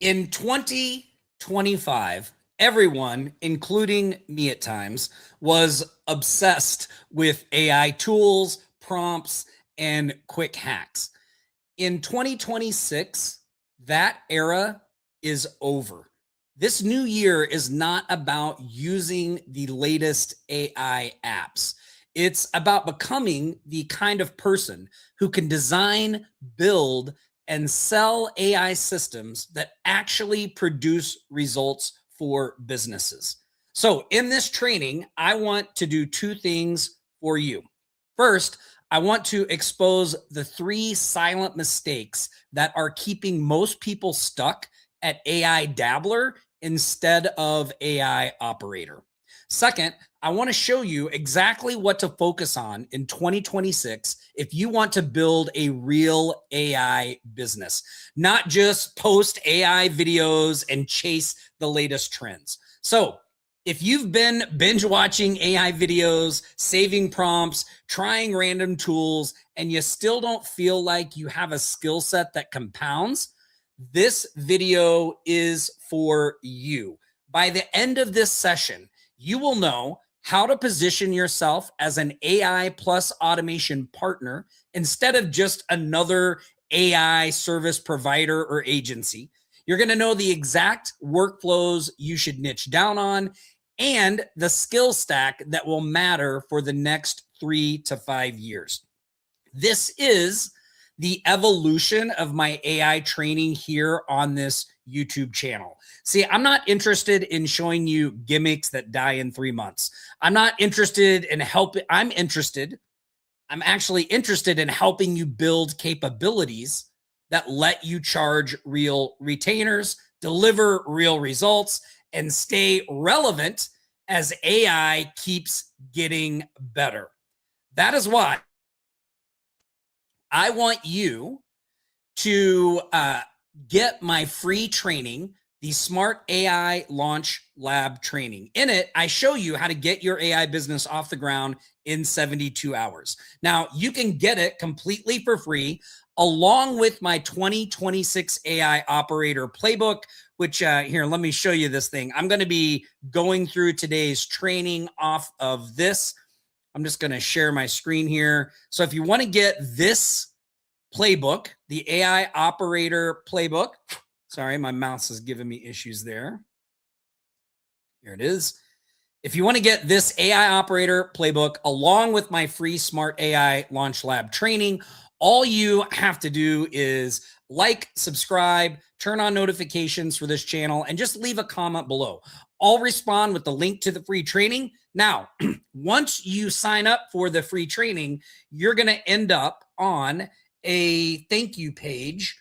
In 2025, everyone, including me at times, was obsessed with AI tools, prompts, and quick hacks. In 2026, that era is over. This new year is not about using the latest AI apps. It's about becoming the kind of person who can design, build, and sell AI systems that actually produce results for businesses. So, in this training, I want to do two things for you. First, I want to expose the 3 silent mistakes that are keeping most people stuck at AI Dabbler instead of AI Operator. Second, I want to show you exactly what to focus on in 2026 if you want to build a real AI business, not just post AI videos and chase the latest trends. So, if you've been binge watching AI videos, saving prompts, trying random tools, and you still don't feel like you have a skill set that compounds, this video is for you. By the end of this session, you will know how to position yourself as an AI plus automation partner instead of just another AI service provider or agency. You're going to know the exact workflows you should niche down on and the skill stack that will matter for the next 3 to 5 years. This is the evolution of my AI training here on this YouTube channel. See, I'm not interested in showing you gimmicks that die in 3 months. I'm not interested in helping. I'm actually interested in helping you build capabilities that let you charge real retainers, deliver real results, and stay relevant as AI keeps getting better. That is why I want you to get my free training, the Smart AI Launch Lab training. In it, I show you how to get your AI business off the ground in 72 hours. Now, you can get it completely for free along with my 2026 AI Operator Playbook, which here, let me show you this thing. I'm going to be going through today's training off of this. I'm just going to share my screen here. So if you want to get this playbook, the AI Operator Playbook, sorry, my mouse is giving me issues there. Here it is. If you want to get this AI Operator Playbook along with my free Smart AI Launch Lab training, all you have to do is like, subscribe, turn on notifications for this channel, and just leave a comment below. I'll respond with the link to the free training. Now, once you sign up for the free training, you're going to end up on a thank you page,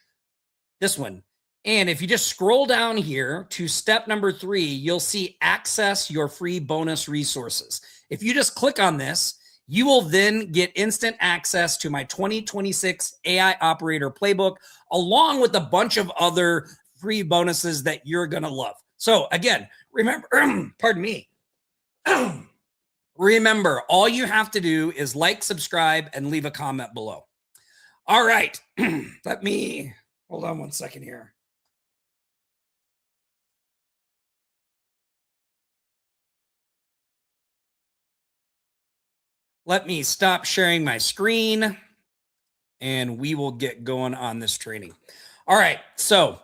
this one. And if you just scroll down here to step number 3, you'll see access your free bonus resources. If you just click on this, you will then get instant access to my 2026 AI Operator Playbook, along with a bunch of other free bonuses that you're going to love. So again, remember, pardon me. Remember, all you have to do is like, subscribe, and leave a comment below. All right. Let me, hold on one second here. Let me stop sharing my screen and we will get going on this training. All right. So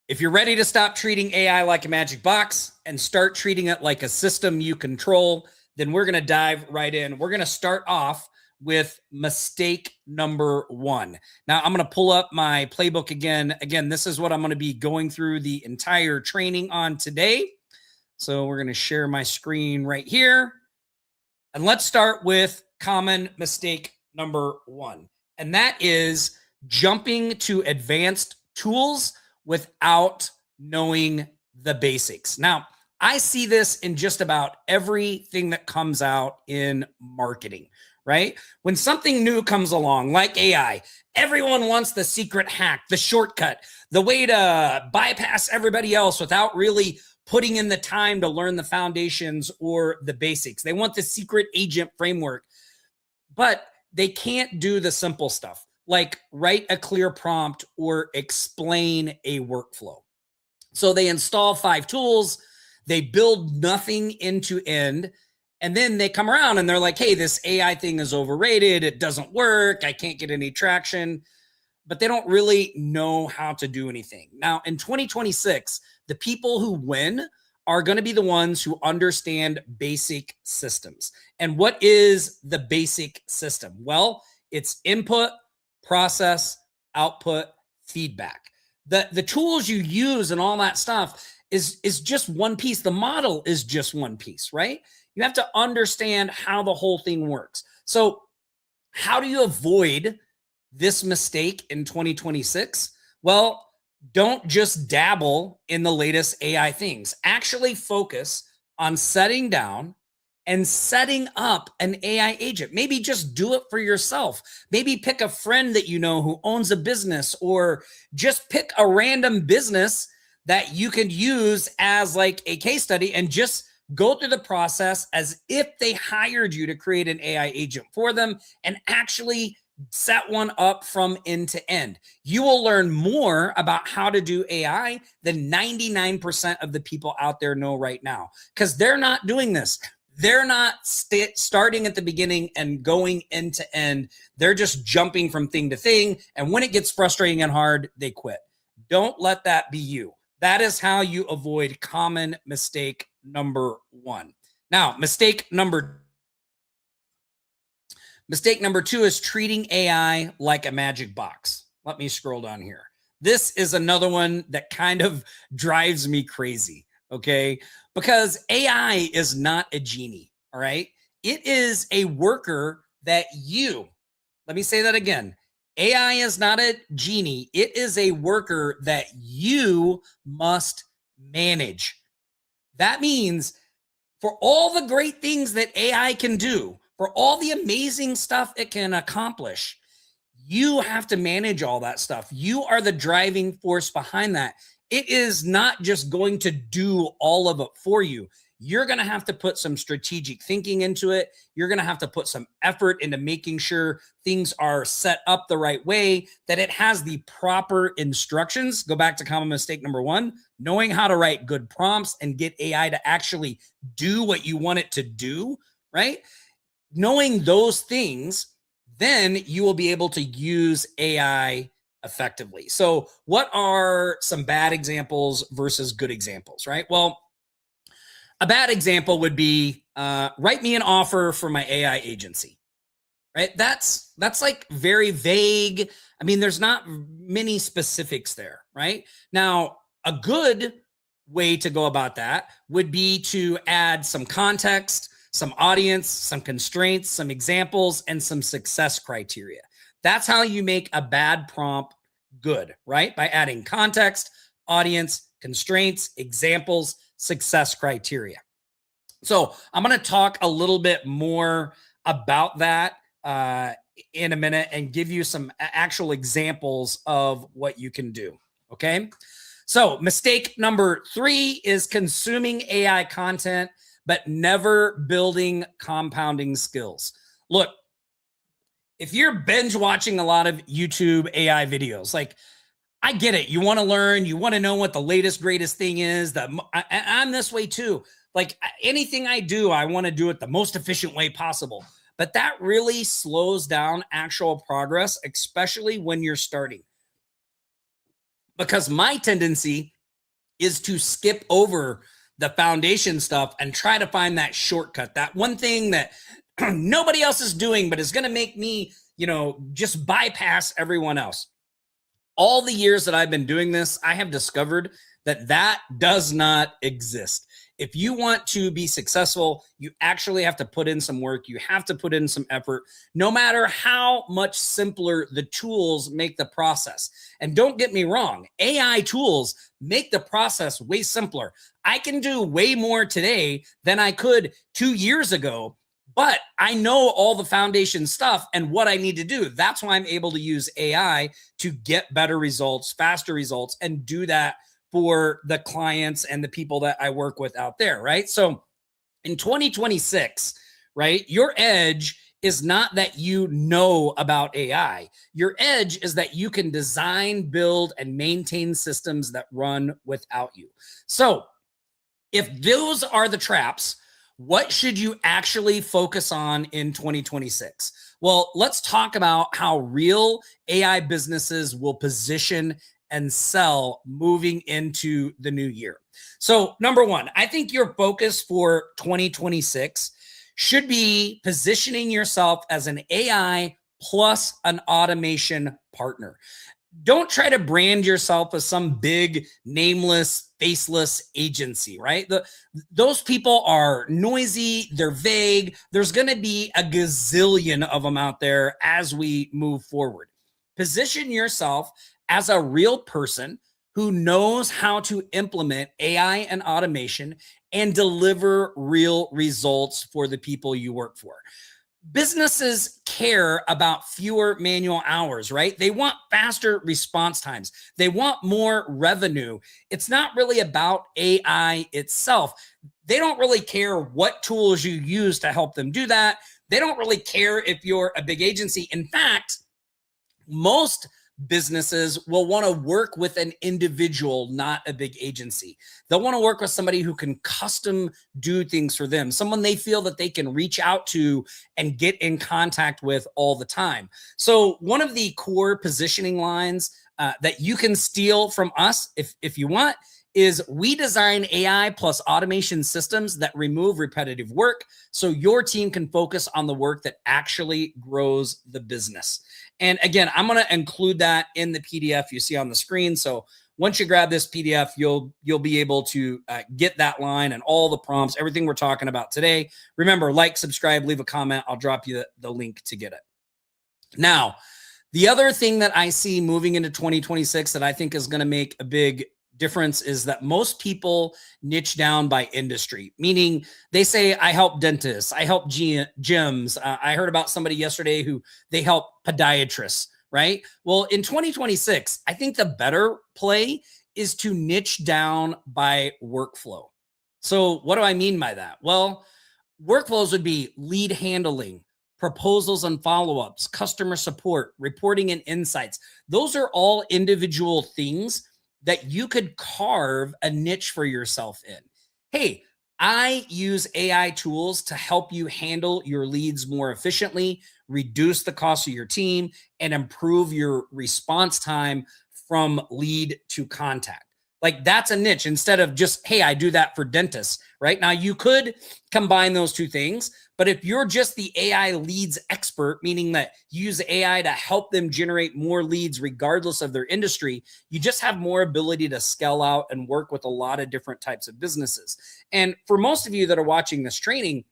if you're ready to stop treating AI like a magic box and start treating it like a system you control, then we're going to dive right in. We're going to start off with mistake number 1. Now I'm going to pull up my playbook again. Again, this is what I'm going to be going through the entire training on today. So we're going to share my screen right here. And let's start with common mistake number 1. And that is jumping to advanced tools without knowing the basics. Now, I see this in just about everything that comes out in marketing, right? When something new comes along, like AI, everyone wants the secret hack, the shortcut, the way to bypass everybody else without really putting in the time to learn the foundations or the basics. They want the secret agent framework, but they can't do the simple stuff. like write a clear prompt or explain a workflow. So they install 5 tools, they build nothing end to end, and then they come around and they're like, hey, this AI thing is overrated. It doesn't work. I can't get any traction. But they don't really know how to do anything. Now, in 2026, the people who win are going to be the ones who understand basic systems. And what is the basic system? Well, it's input, process, output, feedback. The tools you use and all that stuff is just one piece. The model is just one piece, right? You have to understand how the whole thing works. So how do you avoid this mistake in 2026? Well, don't just dabble in the latest AI things. Actually focus on setting down and setting up an AI agent. Maybe just do it for yourself. Maybe pick a friend that you know who owns a business, or just pick a random business that you can use as like a case study and just go through the process as if they hired you to create an AI agent for them and actually set one up from end to end. You will learn more about how to do AI than 99% of the people out there know right now, because they're not doing this. They're not starting at the beginning and going end to end. They're just jumping from thing to thing. And when it gets frustrating and hard, they quit. Don't let that be you. That is how you avoid common mistake number 1. Now, mistake number 2 is treating AI like a magic box. Let me scroll down here. This is another one that kind of drives me crazy, okay? Because AI is not a genie, all right? It is a worker that let me say that again. AI is not a genie. It is a worker that you must manage. That means for all the great things that AI can do, for all the amazing stuff it can accomplish, you have to manage all that stuff. You are the driving force behind that. It is not just going to do all of it for you. You're going to have to put some strategic thinking into it. You're going to have to put some effort into making sure things are set up the right way, that it has the proper instructions. Go back to common mistake number 1, knowing how to write good prompts and get AI to actually do what you want it to do, right? Knowing those things, then you will be able to use AI effectively. So what are some bad examples versus good examples, right? Well, a bad example would be write me an offer for my AI agency, right? That's like very vague. I mean, there's not many specifics there, right? Now, a good way to go about that would be to add some context, some audience, some constraints, some examples, and some success criteria. That's how you make a bad prompt good, right? By adding context, audience, constraints, examples, success criteria. So I'm going to talk a little bit more about that in a minute and give you some actual examples of what you can do. Okay. So mistake number 3 is consuming AI content, but never building compounding skills. Look, if you're binge watching a lot of YouTube AI videos, like, I get it. You want to learn, you want to know what the latest, greatest thing is. I'm this way too. Like anything I do, I want to do it the most efficient way possible. But that really slows down actual progress, especially when you're starting. Because my tendency is to skip over the foundation stuff and try to find that shortcut, that one thing that nobody else is doing, but is going to make me, just bypass everyone else. All the years that I've been doing this, I have discovered that does not exist. If you want to be successful, you actually have to put in some work. You have to put in some effort, no matter how much simpler the tools make the process. And don't get me wrong, AI tools make the process way simpler. I can do way more today than I could 2 years ago, but I know all the foundation stuff and what I need to do. That's why I'm able to use AI to get better results, faster results, and do that for the clients and the people that I work with out there, right? So in 2026, right, your edge is not that you know about AI. Your edge is that you can design, build, and maintain systems that run without you. So, if those are the traps, what should you actually focus on in 2026? Well, let's talk about how real AI businesses will position and sell moving into the new year. So, number one, I think your focus for 2026 should be positioning yourself as an AI plus an automation partner. Don't try to brand yourself as some big nameless faceless agency, right? Those people are noisy, they're vague. There's going to be a gazillion of them out there as we move forward. Position yourself as a real person who knows how to implement AI and automation and deliver real results for the people you work for. Businesses care about fewer manual hours, right? They want faster response times. They want more revenue. It's not really about AI itself. They don't really care what tools you use to help them do that. They don't really care if you're a big agency. In fact, most businesses will want to work with an individual, not a big agency. They'll want to work with somebody who can custom do things for them, someone they feel that they can reach out to and get in contact with all the time. So one of the core positioning lines that you can steal from us if you want is we design AI plus automation systems that remove repetitive work so your team can focus on the work that actually grows the business. And again, I'm going to include that in the PDF you see on the screen. So once you grab this PDF, you'll be able to get that line and all the prompts, everything we're talking about today. Remember, like, subscribe, leave a comment. I'll drop you the link to get it. Now, the other thing that I see moving into 2026 that I think is going to make a big difference is that most people niche down by industry, meaning they say, I help dentists, I help gyms. I heard about somebody yesterday who they help podiatrists, right? Well, in 2026, I think the better play is to niche down by workflow. So what do I mean by that? Well, workflows would be lead handling, proposals and follow-ups, customer support, reporting and insights. Those are all individual things that you could carve a niche for yourself in. Hey, I use AI tools to help you handle your leads more efficiently, reduce the cost of your team, and improve your response time from lead to contact. Like that's a niche instead of just, hey, I do that for dentists, right? Now you could combine those two things, but if you're just the AI leads expert, meaning that you use AI to help them generate more leads regardless of their industry, you just have more ability to scale out and work with a lot of different types of businesses. And for most of you that are watching this training,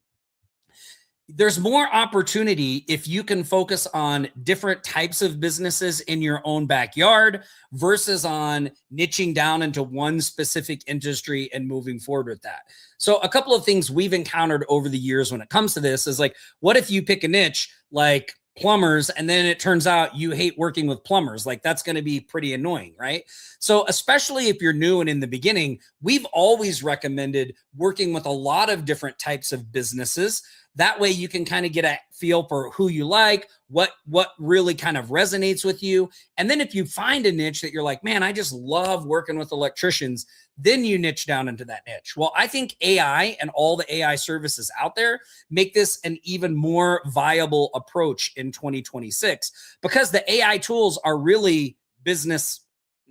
there's more opportunity if you can focus on different types of businesses in your own backyard versus on niching down into one specific industry and moving forward with that. So a couple of things we've encountered over the years when it comes to this is like, what if you pick a niche like plumbers and then it turns out you hate working with plumbers? Like that's going to be pretty annoying, right? So especially if you're new and in the beginning, we've always recommended working with a lot of different types of businesses. That way you can kind of get a feel for who you like, what really kind of resonates with you. And then if you find a niche that you're like, man, I just love working with electricians, then you niche down into that niche. Well, I think AI and all the AI services out there make this an even more viable approach in 2026 because the AI tools are really business.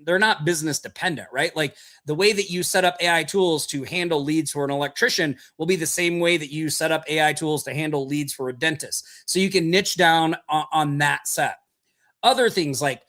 They're not business dependent, right? Like the way that you set up AI tools to handle leads for an electrician will be the same way that you set up AI tools to handle leads for a dentist. So you can niche down on that set. Other things like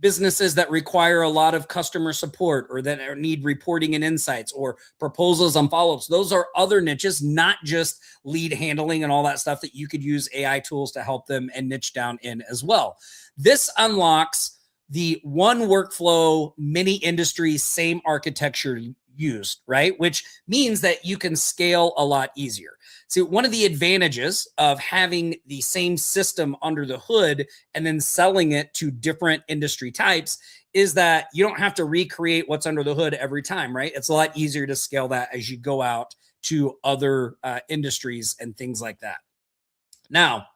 businesses that require a lot of customer support or that need reporting and insights or proposals and follow-ups. Those are other niches, not just lead handling and all that stuff that you could use AI tools to help them and niche down in as well. This unlocks the one workflow, many industries, same architecture used, right? Which means that you can scale a lot easier. So one of the advantages of having the same system under the hood and then selling it to different industry types is that you don't have to recreate what's under the hood every time, right? It's a lot easier to scale that as you go out to other industries and things like that. Now,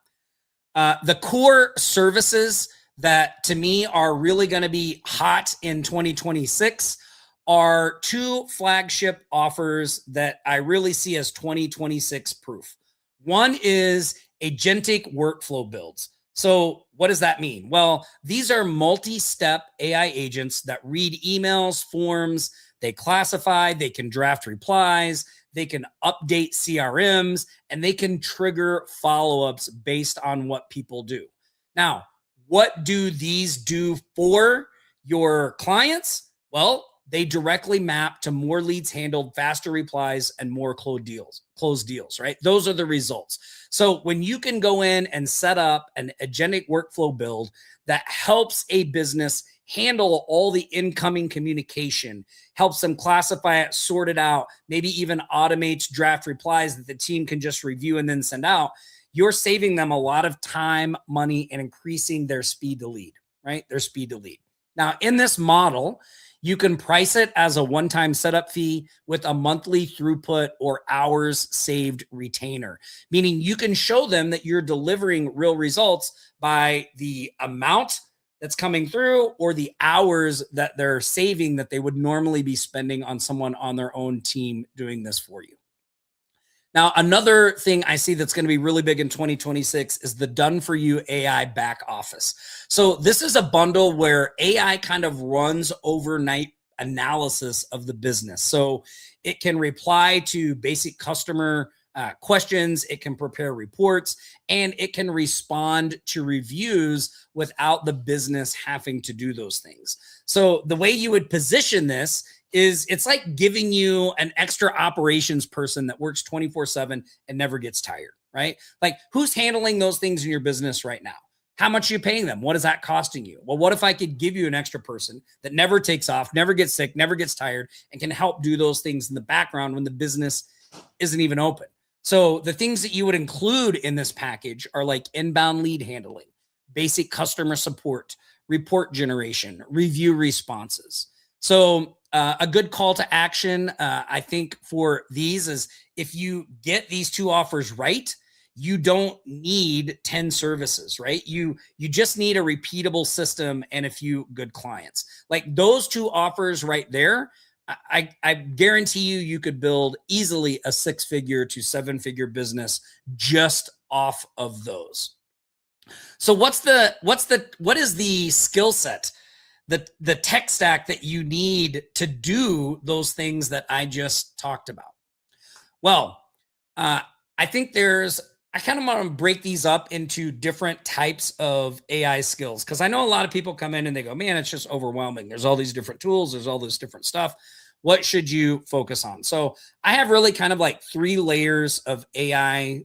The core services that to me are really going to be hot in 2026 are two flagship offers that I really see as 2026 proof. One is Agentic workflow builds. So what does that mean? Well, these are multi-step AI agents that read emails, forms, they classify, they can draft replies, they can update CRMs, and they can trigger follow-ups based on what people do. Now, what do these do for your clients? Well, they directly map to more leads handled, faster replies, and more closed deals, right? Those are the results. So when you can go in and set up an agentic workflow build that helps a business handle all the incoming communication, helps them classify it, sort it out, maybe even automates draft replies that the team can just review and then send out, you're saving them a lot of time, money, and increasing their speed to lead, right? Their speed to lead. Now, in this model, you can price it as a one-time setup fee with a monthly throughput or hours saved retainer, meaning you can show them that you're delivering real results by the amount that's coming through or the hours that they're saving that they would normally be spending on someone on their own team doing this for you. Now, another thing I see that's going to be really big in 2026 is the done for you AI back office. So this is a bundle where AI kind of runs overnight analysis of the business. So it can reply to basic customer questions, it can prepare reports, and it can respond to reviews without the business having to do those things. So the way you would position this is it's like giving you an extra operations person that works 24/7 and never gets tired, right? Like who's handling those things in your business right now? How much are you paying them? What is that costing you? Well, what if I could give you an extra person that never takes off, never gets sick, never gets tired, and can help do those things in the background when the business isn't even open? So the things that you would include in this package are like inbound lead handling, basic customer support, report generation, review responses. So a good call to action, I think, for these is if you get these two offers right, you don't need 10 services, right? You just need a repeatable system and a few good clients. Like those two offers right there, I guarantee you could build easily a 6-figure to 7-figure business just off of those. So what is the skill set, the tech stack that you need to do those things that I just talked about? Well, I think I kind of want to break these up into different types of AI skills because I know a lot of people come in and they go, man, it's just overwhelming. There's all these different tools. There's all this different stuff. What should you focus on? So I have really kind of like 3 layers of AI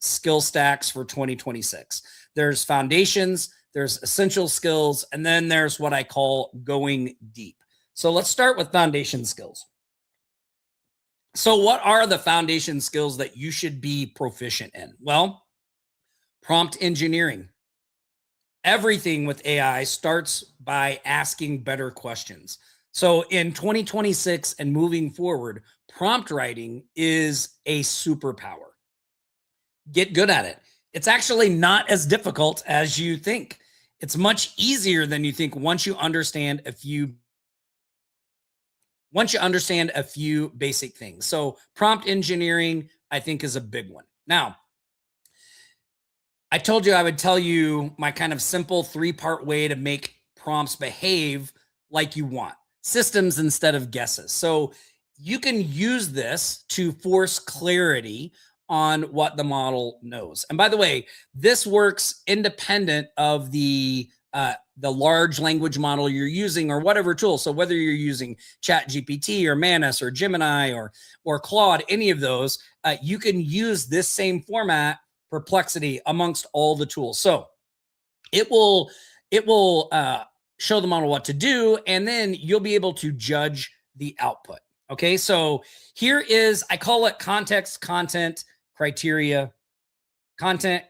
skill stacks for 2026. There's foundations, there's essential skills, and then there's what I call going deep. So let's start with foundation skills. So what are the foundation skills that you should be proficient in? Well, prompt engineering. Everything with AI starts by asking better questions. So in 2026 and moving forward, prompt writing is a superpower. Get good at it. It's actually not as difficult as you think. It's much easier than you think once you understand a few basic things. So prompt engineering, I think, is a big one. Now, I told you I would tell you my kind of simple 3-part way to make prompts behave like you want. Systems instead of guesses. So you can use this to force clarity on what the model knows. And by the way, this works independent of the large language model you're using or whatever tool. So whether you're using ChatGPT or Manus or Gemini or Claude, any of those, you can use this same format, Perplexity, amongst all the tools. So it will show the model what to do, and then you'll be able to judge the output. Okay, so here is, I call it context, content, criteria, context,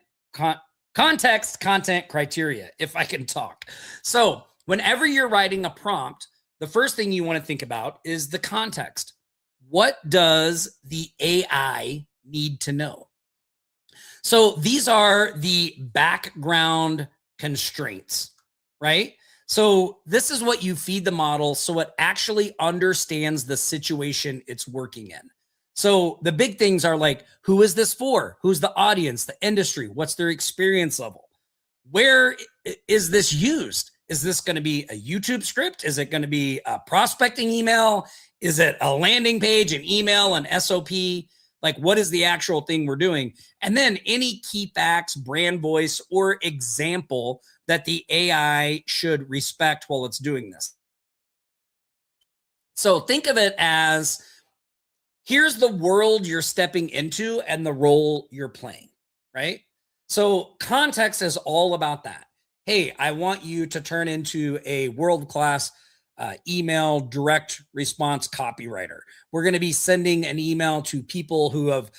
content, criteria, if I can talk. So whenever you're writing a prompt, the first thing you want to think about is the context. What does the AI need to know? So these are the background constraints, right? So this is what you feed the model so it actually understands the situation it's working in. So the big things are like, who is this for? Who's the audience, the industry? What's their experience level? Where is this used? Is this going to be a YouTube script? Is it going to be a prospecting email? Is it a landing page, an email, an SOP? Like, what is the actual thing we're doing? And then any key facts, brand voice, or example that the AI should respect while it's doing this. So think of it as here's the world you're stepping into and the role you're playing, right? So context is all about that. Hey, I want you to turn into a world-class email direct response copywriter. We're going to be sending an email to people who have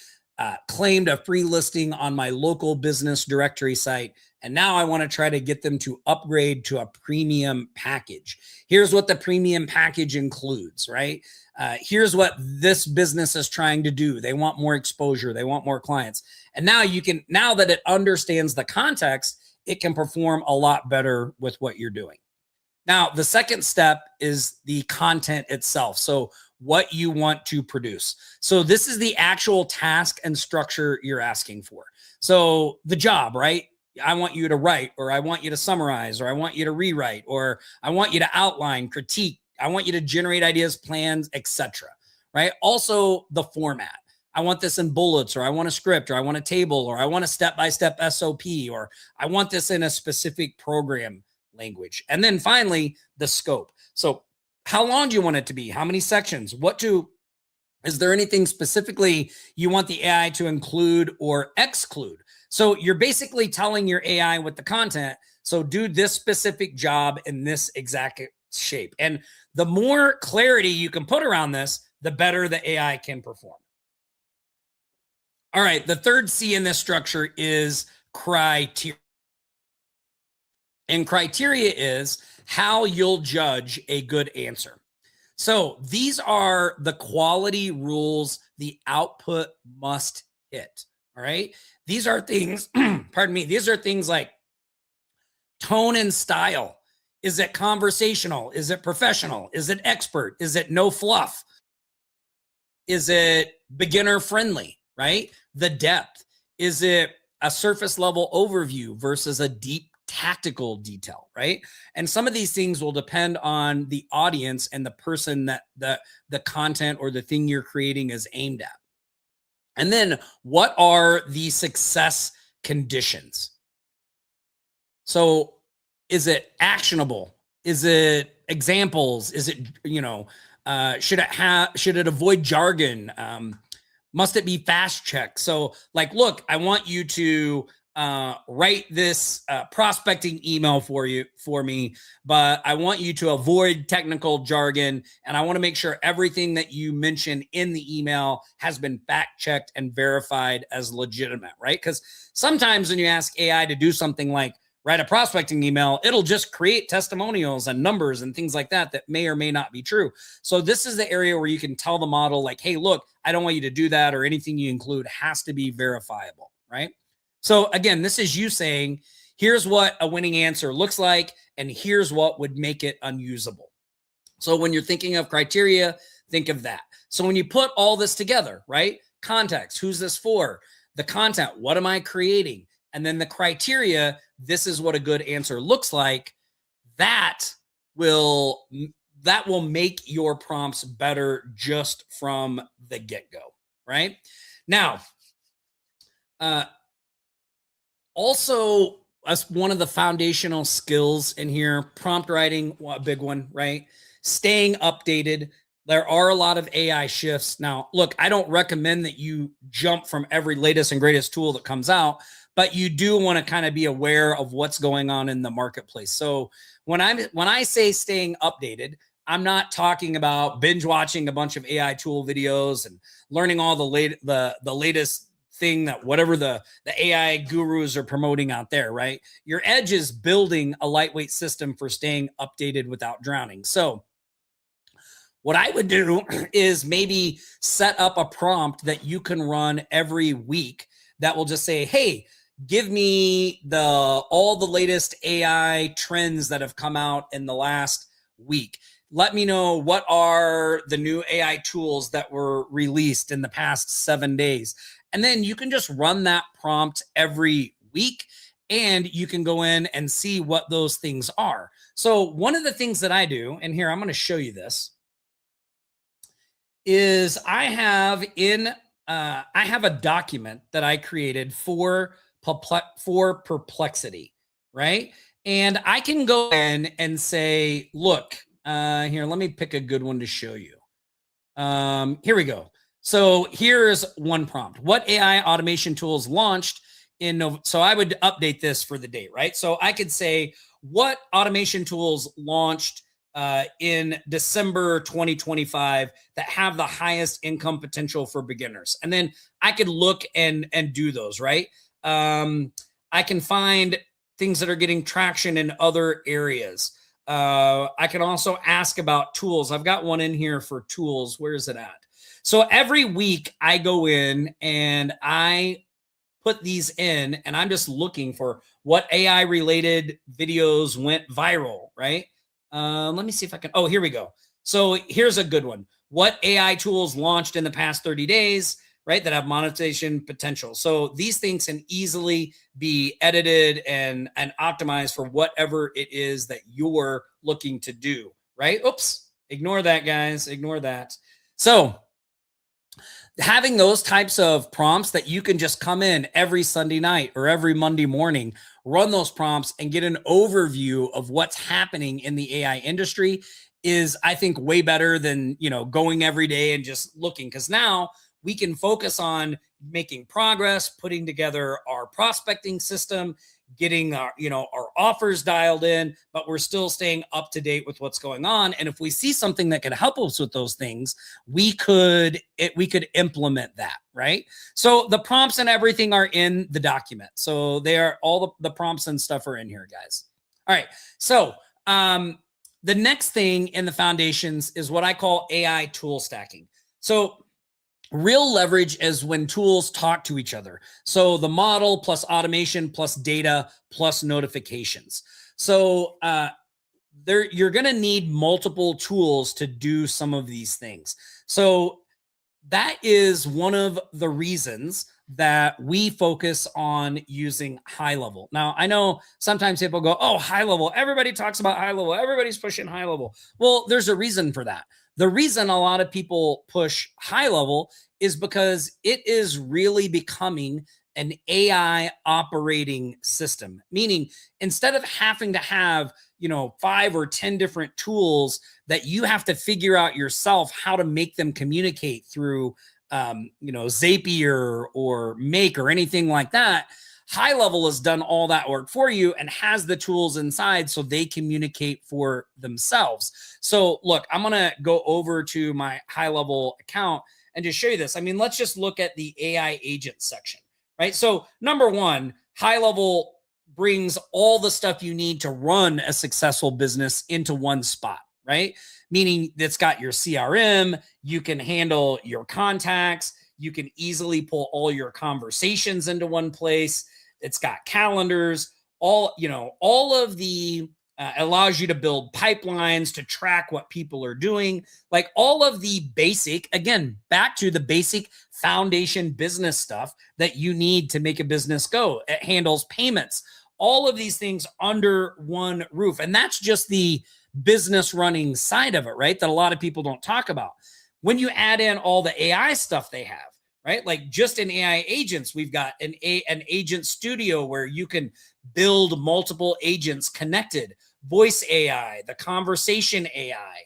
claimed a free listing on my local business directory site. And now I want to try to get them to upgrade to a premium package. Here's what the premium package includes, right? Here's what this business is trying to do. They want more exposure. They want more clients. And now now that it understands the context, it can perform a lot better with what you're doing. Now, the second step is the content itself. So what you want to produce. So this is the actual task and structure you're asking for. So the job, right? I want you to write, or I want you to summarize, or I want you to rewrite, or I want you to outline, critique. I want you to generate ideas, plans, etc. Right? Also the format. I want this in bullets, or I want a script, or I want a table, or I want a step-by-step SOP, or I want this in a specific program language. And then finally, the scope. So how long do you want it to be? How many sections? Is there anything specifically you want the AI to include or exclude? So you're basically telling your AI with the content, so do this specific job in this exact shape. And the more clarity you can put around this, the better the AI can perform. All right, the third C in this structure is criteria. And criteria is how you'll judge a good answer. So these are the quality rules the output must hit. All right. These are things, pardon me, these are things like tone and style. Is it conversational? Is it professional? Is it expert? Is it no fluff? Is it beginner friendly, right? The depth. Is it a surface level overview versus a deep tactical detail, right? And some of these things will depend on the audience and the person that the content or the thing you're creating is aimed at. And then what are the success conditions? So is it actionable? Is it examples? Is it, should it avoid jargon? Must it be fast checked? So like, look, I want you to write this prospecting email for me, but I want you to avoid technical jargon, and I want to make sure everything that you mention in the email has been fact checked and verified as legitimate, right? Because sometimes when you ask AI to do something like write a prospecting email, it'll just create testimonials and numbers and things like that may or may not be true. So this is the area where you can tell the model like, hey, look, I don't want you to do that, or anything you include has to be verifiable, right? So again, this is you saying, here's what a winning answer looks like, and here's what would make it unusable. So when you're thinking of criteria, think of that. So when you put all this together, right? Context, who's this for? The content, what am I creating? And then the criteria, this is what a good answer looks like. That will make your prompts better just from the get-go, right? Now, also, as one of the foundational skills in here, prompt writing, a big one, right? Staying updated. There are a lot of AI shifts. Now, look, I don't recommend that you jump from every latest and greatest tool that comes out, but you do want to kind of be aware of what's going on in the marketplace. So when I say staying updated, I'm not talking about binge watching a bunch of AI tool videos and learning all the latest thing that whatever the AI gurus are promoting out there, right? Your edge is building a lightweight system for staying updated without drowning. So what I would do is maybe set up a prompt that you can run every week that will just say, hey, give me all the latest AI trends that have come out in the last week. Let me know what are the new AI tools that were released in the past 7 days. And then you can just run that prompt every week, and you can go in and see what those things are. So one of the things that I do, and here I'm going to show you this, is I have a document that I created for Perplexity, right? And I can go in and say, look, here, let me pick a good one to show you. Here we go. So here's one prompt. What AI automation tools launched in November? So I would update this for the date, right? So I could say, what automation tools launched in December 2025 that have the highest income potential for beginners? And then I could look and do those, right? I can find things that are getting traction in other areas. I can also ask about tools. I've got one in here for tools. Where is it at? So every week I go in and I put these in, and I'm just looking for what AI related videos went viral, right? Let me see if I can. Oh, here we go. So here's a good one. What AI tools launched in the past 30 days, right, that have monetization potential? So these things can easily be edited and optimized for whatever it is that you're looking to do, right? Oops, ignore that, guys. Ignore that. So having those types of prompts that you can just come in every Sunday night or every Monday morning, run those prompts and get an overview of what's happening in the AI industry is, I think, way better than, going every day and just looking, because now we can focus on making progress, putting together our prospecting system, getting our offers dialed in, but we're still staying up to date with what's going on. And if we see something that could help us with those things, we could implement that, right? So the prompts and everything are in the document. So they are, all the prompts and stuff are in here, guys. All right. So the next thing in the foundations is what I call AI tool stacking. So real leverage is when tools talk to each other. So the model plus automation plus data plus notifications. So you're going to need multiple tools to do some of these things. So that is one of the reasons that we focus on using high level. Now, I know sometimes people go, oh, high level. Everybody talks about high level. Everybody's pushing high level. Well, there's a reason for that. The reason a lot of people push high level is because it is really becoming an AI operating system, meaning instead of having to have 5 or 10 different tools that you have to figure out yourself how to make them communicate through Zapier or Make or anything like that, high level has done all that work for you and has the tools inside so they communicate for themselves. So look, I'm going to go over to my high level account and just show you this. I mean, let's just look at the AI agent section, right? So number one, high level brings all the stuff you need to run a successful business into one spot, right? Meaning it's got your CRM, you can handle your contacts, you can easily pull all your conversations into one place. It's got calendars, all of the allows you to build pipelines to track what people are doing, like all of the basic, again, back to the basic foundation business stuff that you need to make a business go. It handles payments, all of these things under one roof. And that's just the business running side of it, right? That a lot of people don't talk about. When you add in all the AI stuff they have, right? Like just in AI agents, we've got an agent studio where you can build multiple agents connected, voice AI, the conversation AI,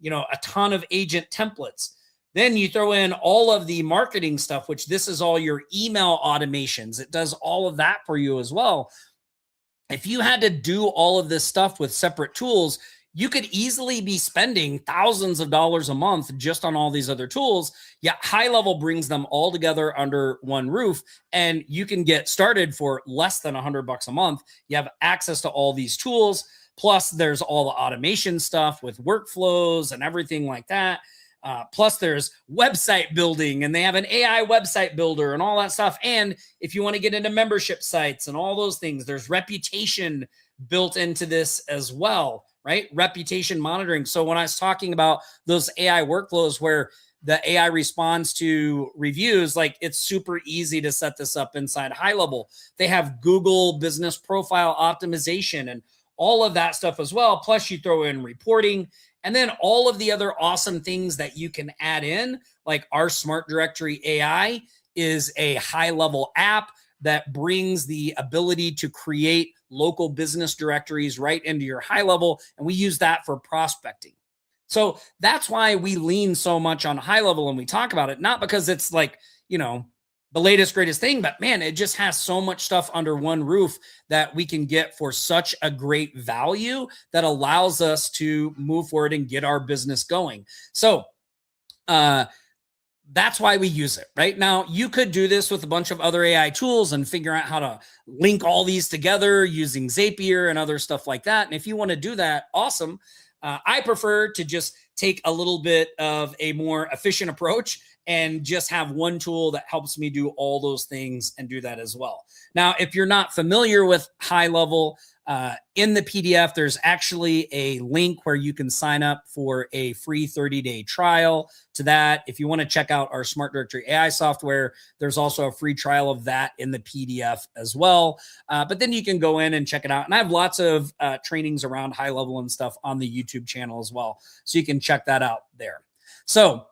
a ton of agent templates. Then you throw in all of the marketing stuff, which this is all your email automations. It does all of that for you as well. If you had to do all of this stuff with separate tools, you could easily be spending thousands of dollars a month just on all these other tools. Yeah, high level brings them all together under one roof, and you can get started for less than $100 a month. You have access to all these tools. Plus, there's all the automation stuff with workflows and everything like that. Plus, there's website building, and they have an AI website builder and all that stuff. And if you want to get into membership sites and all those things, there's reputation built into this as well, right? Reputation monitoring. So when I was talking about those AI workflows where the AI responds to reviews, like it's super easy to set this up inside High Level. They have Google business profile optimization and all of that stuff as well. Plus you throw in reporting and then all of the other awesome things that you can add in, like our Smart Directory AI is a High Level app that brings the ability to create local business directories right into your High Level. And we use that for prospecting. So that's why we lean so much on High Level and we talk about it, not because it's like, the latest, greatest thing, but man, it just has so much stuff under one roof that we can get for such a great value that allows us to move forward and get our business going. So, that's why we use it right now. You could do this with a bunch of other AI tools and figure out how to link all these together using Zapier and other stuff like that. And if you want to do that, awesome. I prefer to just take a little bit of a more efficient approach and just have one tool that helps me do all those things and do that as well. Now, if you're not familiar with High Level, in the PDF, there's actually a link where you can sign up for a free 30-day trial to that. If you want to check out our Smart Directory AI software, there's also a free trial of that in the PDF as well. But then you can go in and check it out. And I have lots of trainings around High Level and stuff on the YouTube channel as well. So you can check that out there. So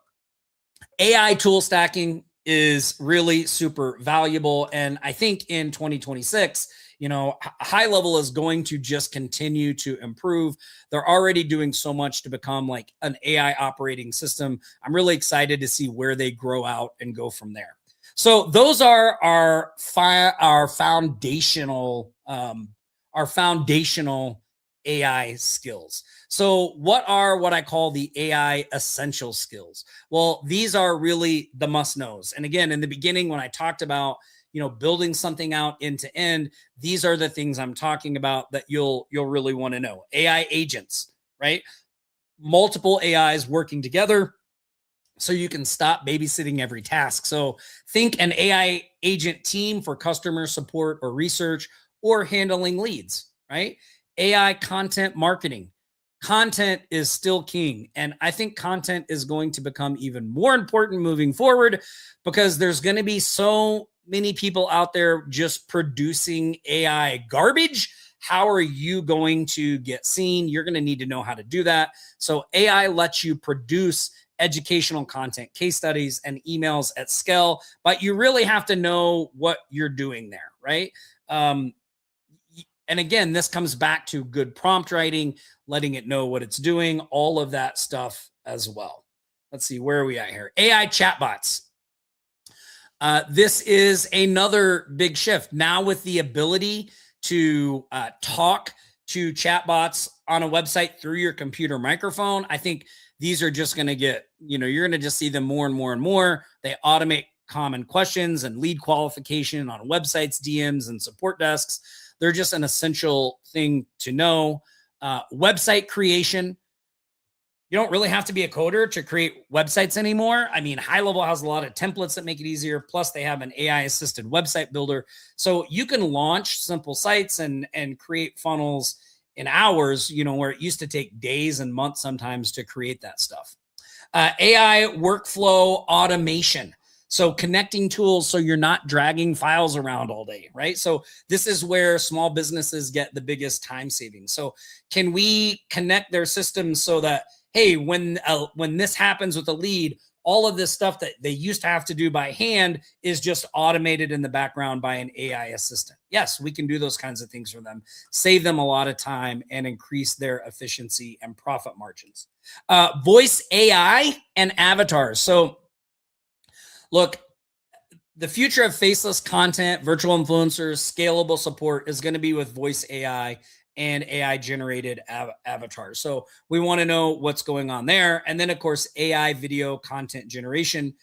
AI tool stacking is really super valuable. And I think in 2026, High Level is going to just continue to improve. They're already doing so much to become like an AI operating system. I'm really excited to see where they grow out and go from there. So those are our foundational AI skills. So what are what I call the AI essential skills? Well, these are really the must-knows. And again, in the beginning, when I talked about building something out end to end, these are the things I'm talking about that you'll really want to know. AI agents, right? Multiple AIs working together so you can stop babysitting every task. So think an AI agent team for customer support or research or handling leads, right? AI content marketing. Content is still king. And I think content is going to become even more important moving forward because there's going to be so many people out there just producing AI garbage. How are you going to get seen? You're going to need to know how to do that. So AI lets you produce educational content, case studies, and emails at scale, but you really have to know what you're doing there, right? And again, this comes back to good prompt writing, letting it know what it's doing, all of that stuff as well. Let's see, where are we at here? AI chatbots. This is another big shift. Now with the ability to talk to chatbots on a website through your computer microphone, I think these are just going to get, you're going to just see them more and more and more. They automate common questions and lead qualification on websites, DMs, and support desks. They're just an essential thing to know. Website creation. You don't really have to be a coder to create websites anymore. I mean, High Level has a lot of templates that make it easier. Plus, they have an AI-assisted website builder. So you can launch simple sites and create funnels in hours, where it used to take days and months sometimes to create that stuff. AI workflow automation. So connecting tools so you're not dragging files around all day, right? So this is where small businesses get the biggest time savings. So can we connect their systems so that, hey, when this happens with a lead, all of this stuff that they used to have to do by hand is just automated in the background by an AI assistant. Yes, we can do those kinds of things for them, save them a lot of time and increase their efficiency and profit margins. Voice AI and avatars. So look, the future of faceless content, virtual influencers, scalable support is going to be with voice AI and AI generated avatars. So we want to know what's going on there. And then, of course, AI video content generation.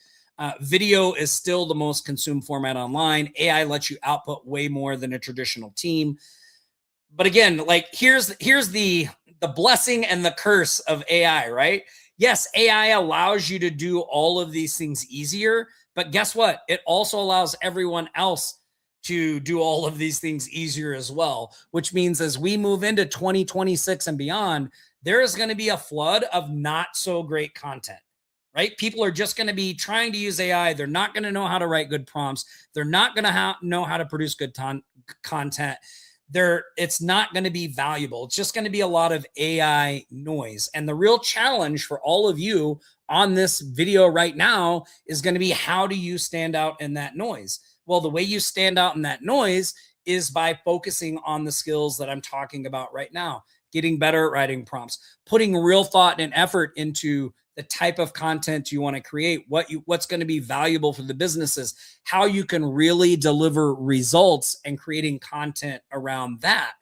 Video is still the most consumed format online. AI lets you output way more than a traditional team. But again, like here's the blessing and the curse of AI, right? yes, AI allows you to do all of these things easier, but guess what? It also allows everyone else to do all of these things easier as well, which means as we move into 2026 and beyond, there is going to be a flood of not so great content, right? People are just going to be trying to use AI. They're not going to know how to write good prompts. They're not going to know how to produce good content. It's not going to be valuable. It's just going to be a lot of AI noise. And the real challenge for all of you on this video right now is going to be, how do you stand out in that noise? Well, the way you stand out in that noise is by focusing on the skills that I'm talking about right now, getting better at writing prompts, putting real thought and effort into the type of content you want to create, what's going to be valuable for the businesses, how you can really deliver results, and creating content around that.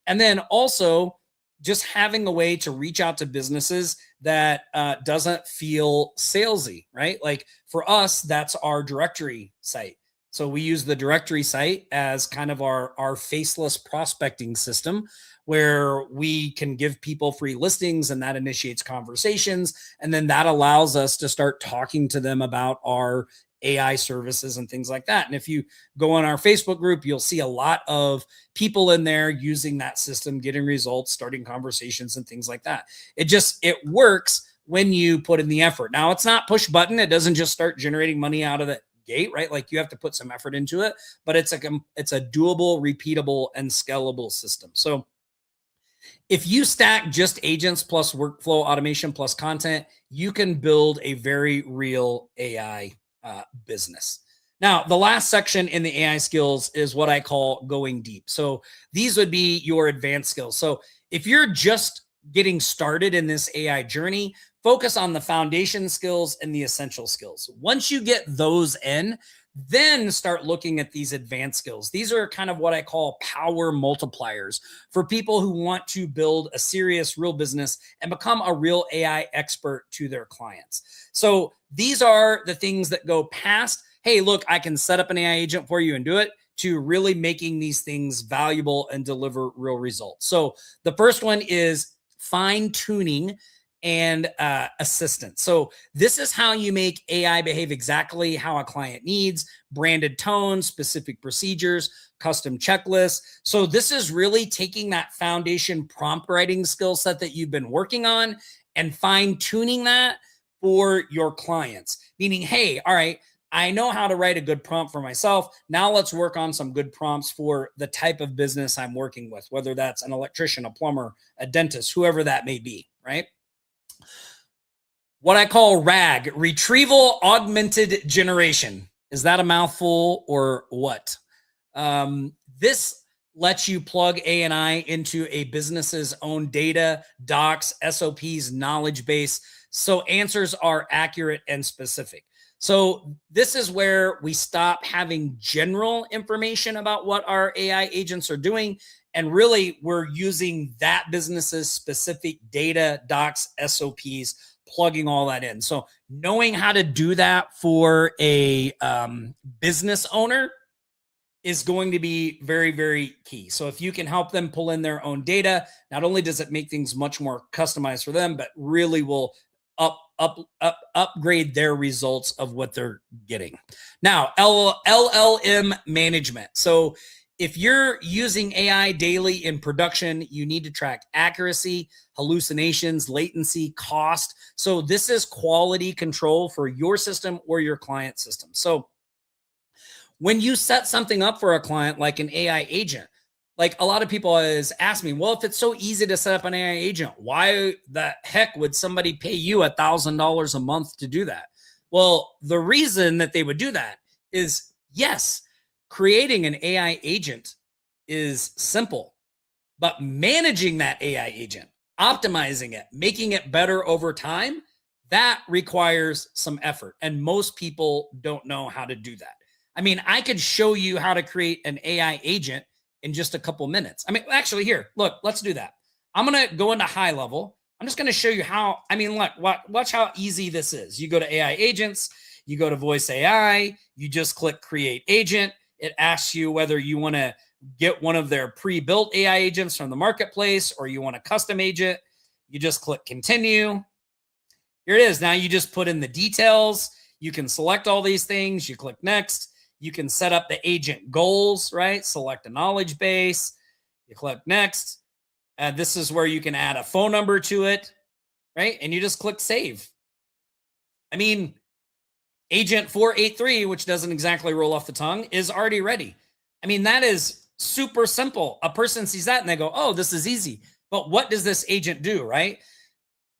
And then also just having a way to reach out to businesses that doesn't feel salesy, right? Like for us, that's our directory site. So we use the directory site as kind of our faceless prospecting system, where we can give people free listings, and that initiates conversations. And then that allows us to start talking to them about our AI services and things like that. And if you go on our Facebook group, you'll see a lot of people in there using that system, getting results, starting conversations and things like that. It works when you put in the effort. Now, it's not push button. It doesn't just start generating money out of the gate, right? Like you have to put some effort into it, but it's a doable, repeatable, and scalable system. So if you stack just agents plus workflow automation plus content, you can build a very real AI business. Now, the last section in the AI skills is what I call going deep. So these would be your advanced skills. So if you're just getting started in this AI journey, focus on the foundation skills and the essential skills. Once you get those in, then start looking at these advanced skills. These are kind of what I call power multipliers for people who want to build a serious, real business and become a real AI expert to their clients. So these are the things that go past, hey, look, I can set up an AI agent for you and do it, to really making these things valuable and deliver real results. So the first one is fine-tuning and assistance. So this is how you make AI behave exactly how a client needs: branded tones, specific procedures, custom checklists. So this is really taking that foundation prompt writing skill set that you've been working on and fine-tuning that for your clients. Meaning, hey, all right, I know how to write a good prompt for myself. Now let's work on some good prompts for the type of business I'm working with, whether that's an electrician, a plumber, a dentist, whoever that may be, right? What I call RAG, retrieval augmented generation. Is that a mouthful or what? This lets you plug AI into a business's own data, docs, SOPs, knowledge base, so answers are accurate and specific. So this is where we stop having general information about what our AI agents are doing, and really we're using that business's specific data, docs, SOPs, plugging all that in. So knowing how to do that for a business owner is going to be very, very key. So if you can help them pull in their own data, not only does it make things much more customized for them, but really will upgrade their results of what they're getting. Now, LLM management. So if you're using AI daily in production, you need to track accuracy, hallucinations, latency, cost. So this is quality control for your system or your client system. So when you set something up for a client like an AI agent, like a lot of people always ask me, well, if it's so easy to set up an AI agent, why the heck would somebody pay you $1,000 a month to do that? Well, the reason that they would do that is, yes, creating an AI agent is simple, but managing that AI agent, optimizing it, making it better over time, that requires some effort. And most people don't know how to do that. I mean, I could show you how to create an AI agent in just a couple minutes. I mean, actually, here, look, let's do that. I'm going to go into high level. I'm just going to show you how. I mean, look, watch how easy this is. You go to AI agents, you go to voice AI, you just click create agent. It asks you whether you want to get one of their pre-built AI agents from the marketplace or you want a custom agent. You just click continue. Here it is. Now you just put in the details. You can select all these things. You click next. You can set up the agent goals, right? Select a knowledge base. You click next. This is where you can add a phone number to it, right? And you just click save. I mean, Agent 483, which doesn't exactly roll off the tongue, is already ready. I mean, that is super simple. A person sees that and they go, oh, this is easy. But what does this agent do, right?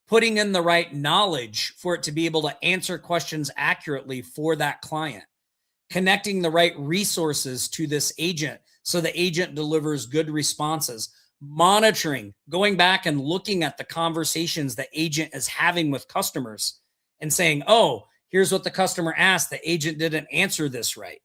Putting in the right knowledge for it to be able to answer questions accurately for that client, connecting the right resources to this agent so the agent delivers good responses, monitoring, going back and looking at the conversations the agent is having with customers and saying, oh, here's what the customer asked. The agent didn't answer this right?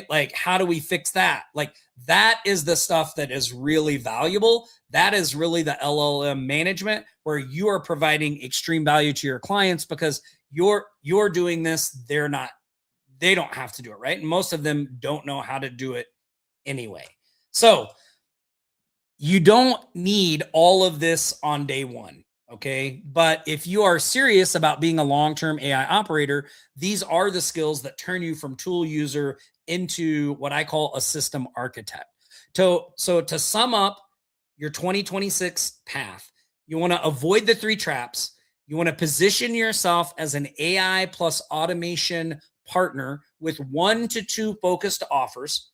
Like, how do we fix that? Like, that is the stuff that is really valuable. That is really the LLM management where you are providing extreme value to your clients because you're doing this. They don't have to do it, right? And most of them don't know how to do it anyway. So you don't need all of this on day one, okay? But if you are serious about being a long-term AI operator, these are the skills that turn you from tool user into what I call a system architect. So to sum up your 2026 path, you want to avoid the 3 traps. You want to position yourself as an AI plus automation partner with 1 to 2 focused offers.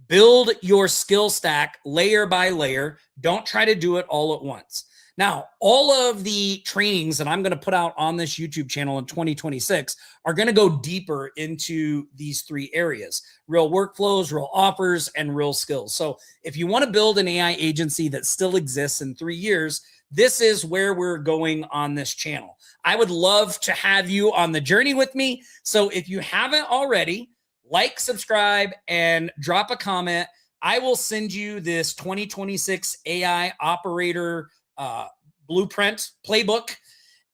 Build your skill stack layer by layer. Don't try to do it all at once. Now, all of the trainings that I'm going to put out on this YouTube channel in 2026 are going to go deeper into these 3 areas: real workflows, real offers, and real skills. So if you want to build an AI agency that still exists in 3 years, this is where we're going on this channel. I would love to have you on the journey with me. So if you haven't already, like, subscribe, and drop a comment. I will send you this 2026 AI Operator Blueprint Playbook,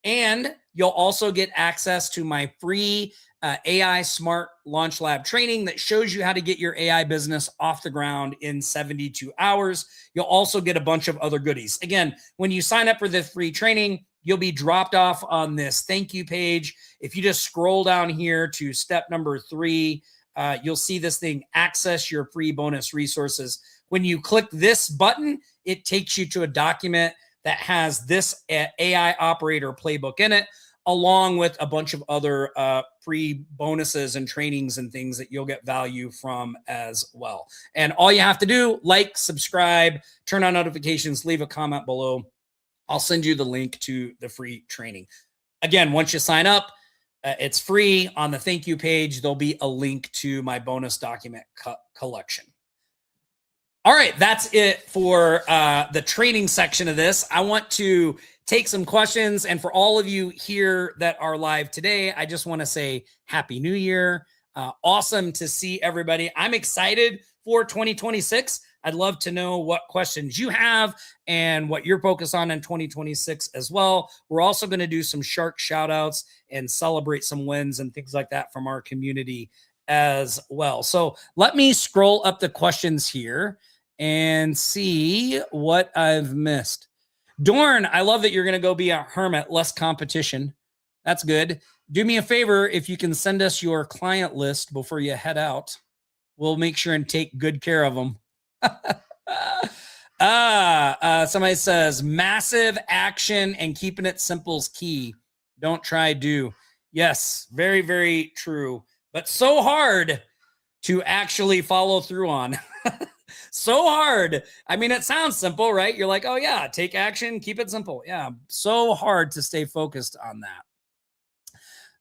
and you'll also get access to my free AI Smart Launch Lab training that shows you how to get your AI business off the ground in 72 hours. You'll also get a bunch of other goodies. Again, when you sign up for the free training, you'll be dropped off on this thank you page. If you just scroll down here to step number 3, you'll see this thing, access your free bonus resources. When you click this button, it takes you to a document that has this AI Operator Playbook in it, along with a bunch of other free bonuses and trainings and things that you'll get value from as well. And all you have to do, like, subscribe, turn on notifications, leave a comment below. I'll send you the link to the free training. Again, once you sign up, it's free. On the thank you page, there'll be a link to my bonus document collection. All right, that's it for the training section of this. I want to take some questions. And for all of you here that are live today, I just want to say Happy New Year. Awesome to see everybody. I'm excited for 2026. I'd love to know what questions you have and what you're focused on in 2026 as well. We're also going to do some shark shout outs and celebrate some wins and things like that from our community as well. So let me scroll up the questions here and see what I've missed. Dorn, I love that you're going to go be a hermit, less competition. That's good. Do me a favor, if you can send us your client list before you head out, we'll make sure and take good care of them. Somebody says massive action and keeping it simple is key. Don't try, do. Yes, very, very true. But so hard to actually follow through on. So hard. I mean, it sounds simple, right? You're like, oh yeah, take action, keep it simple. Yeah, so hard to stay focused on that.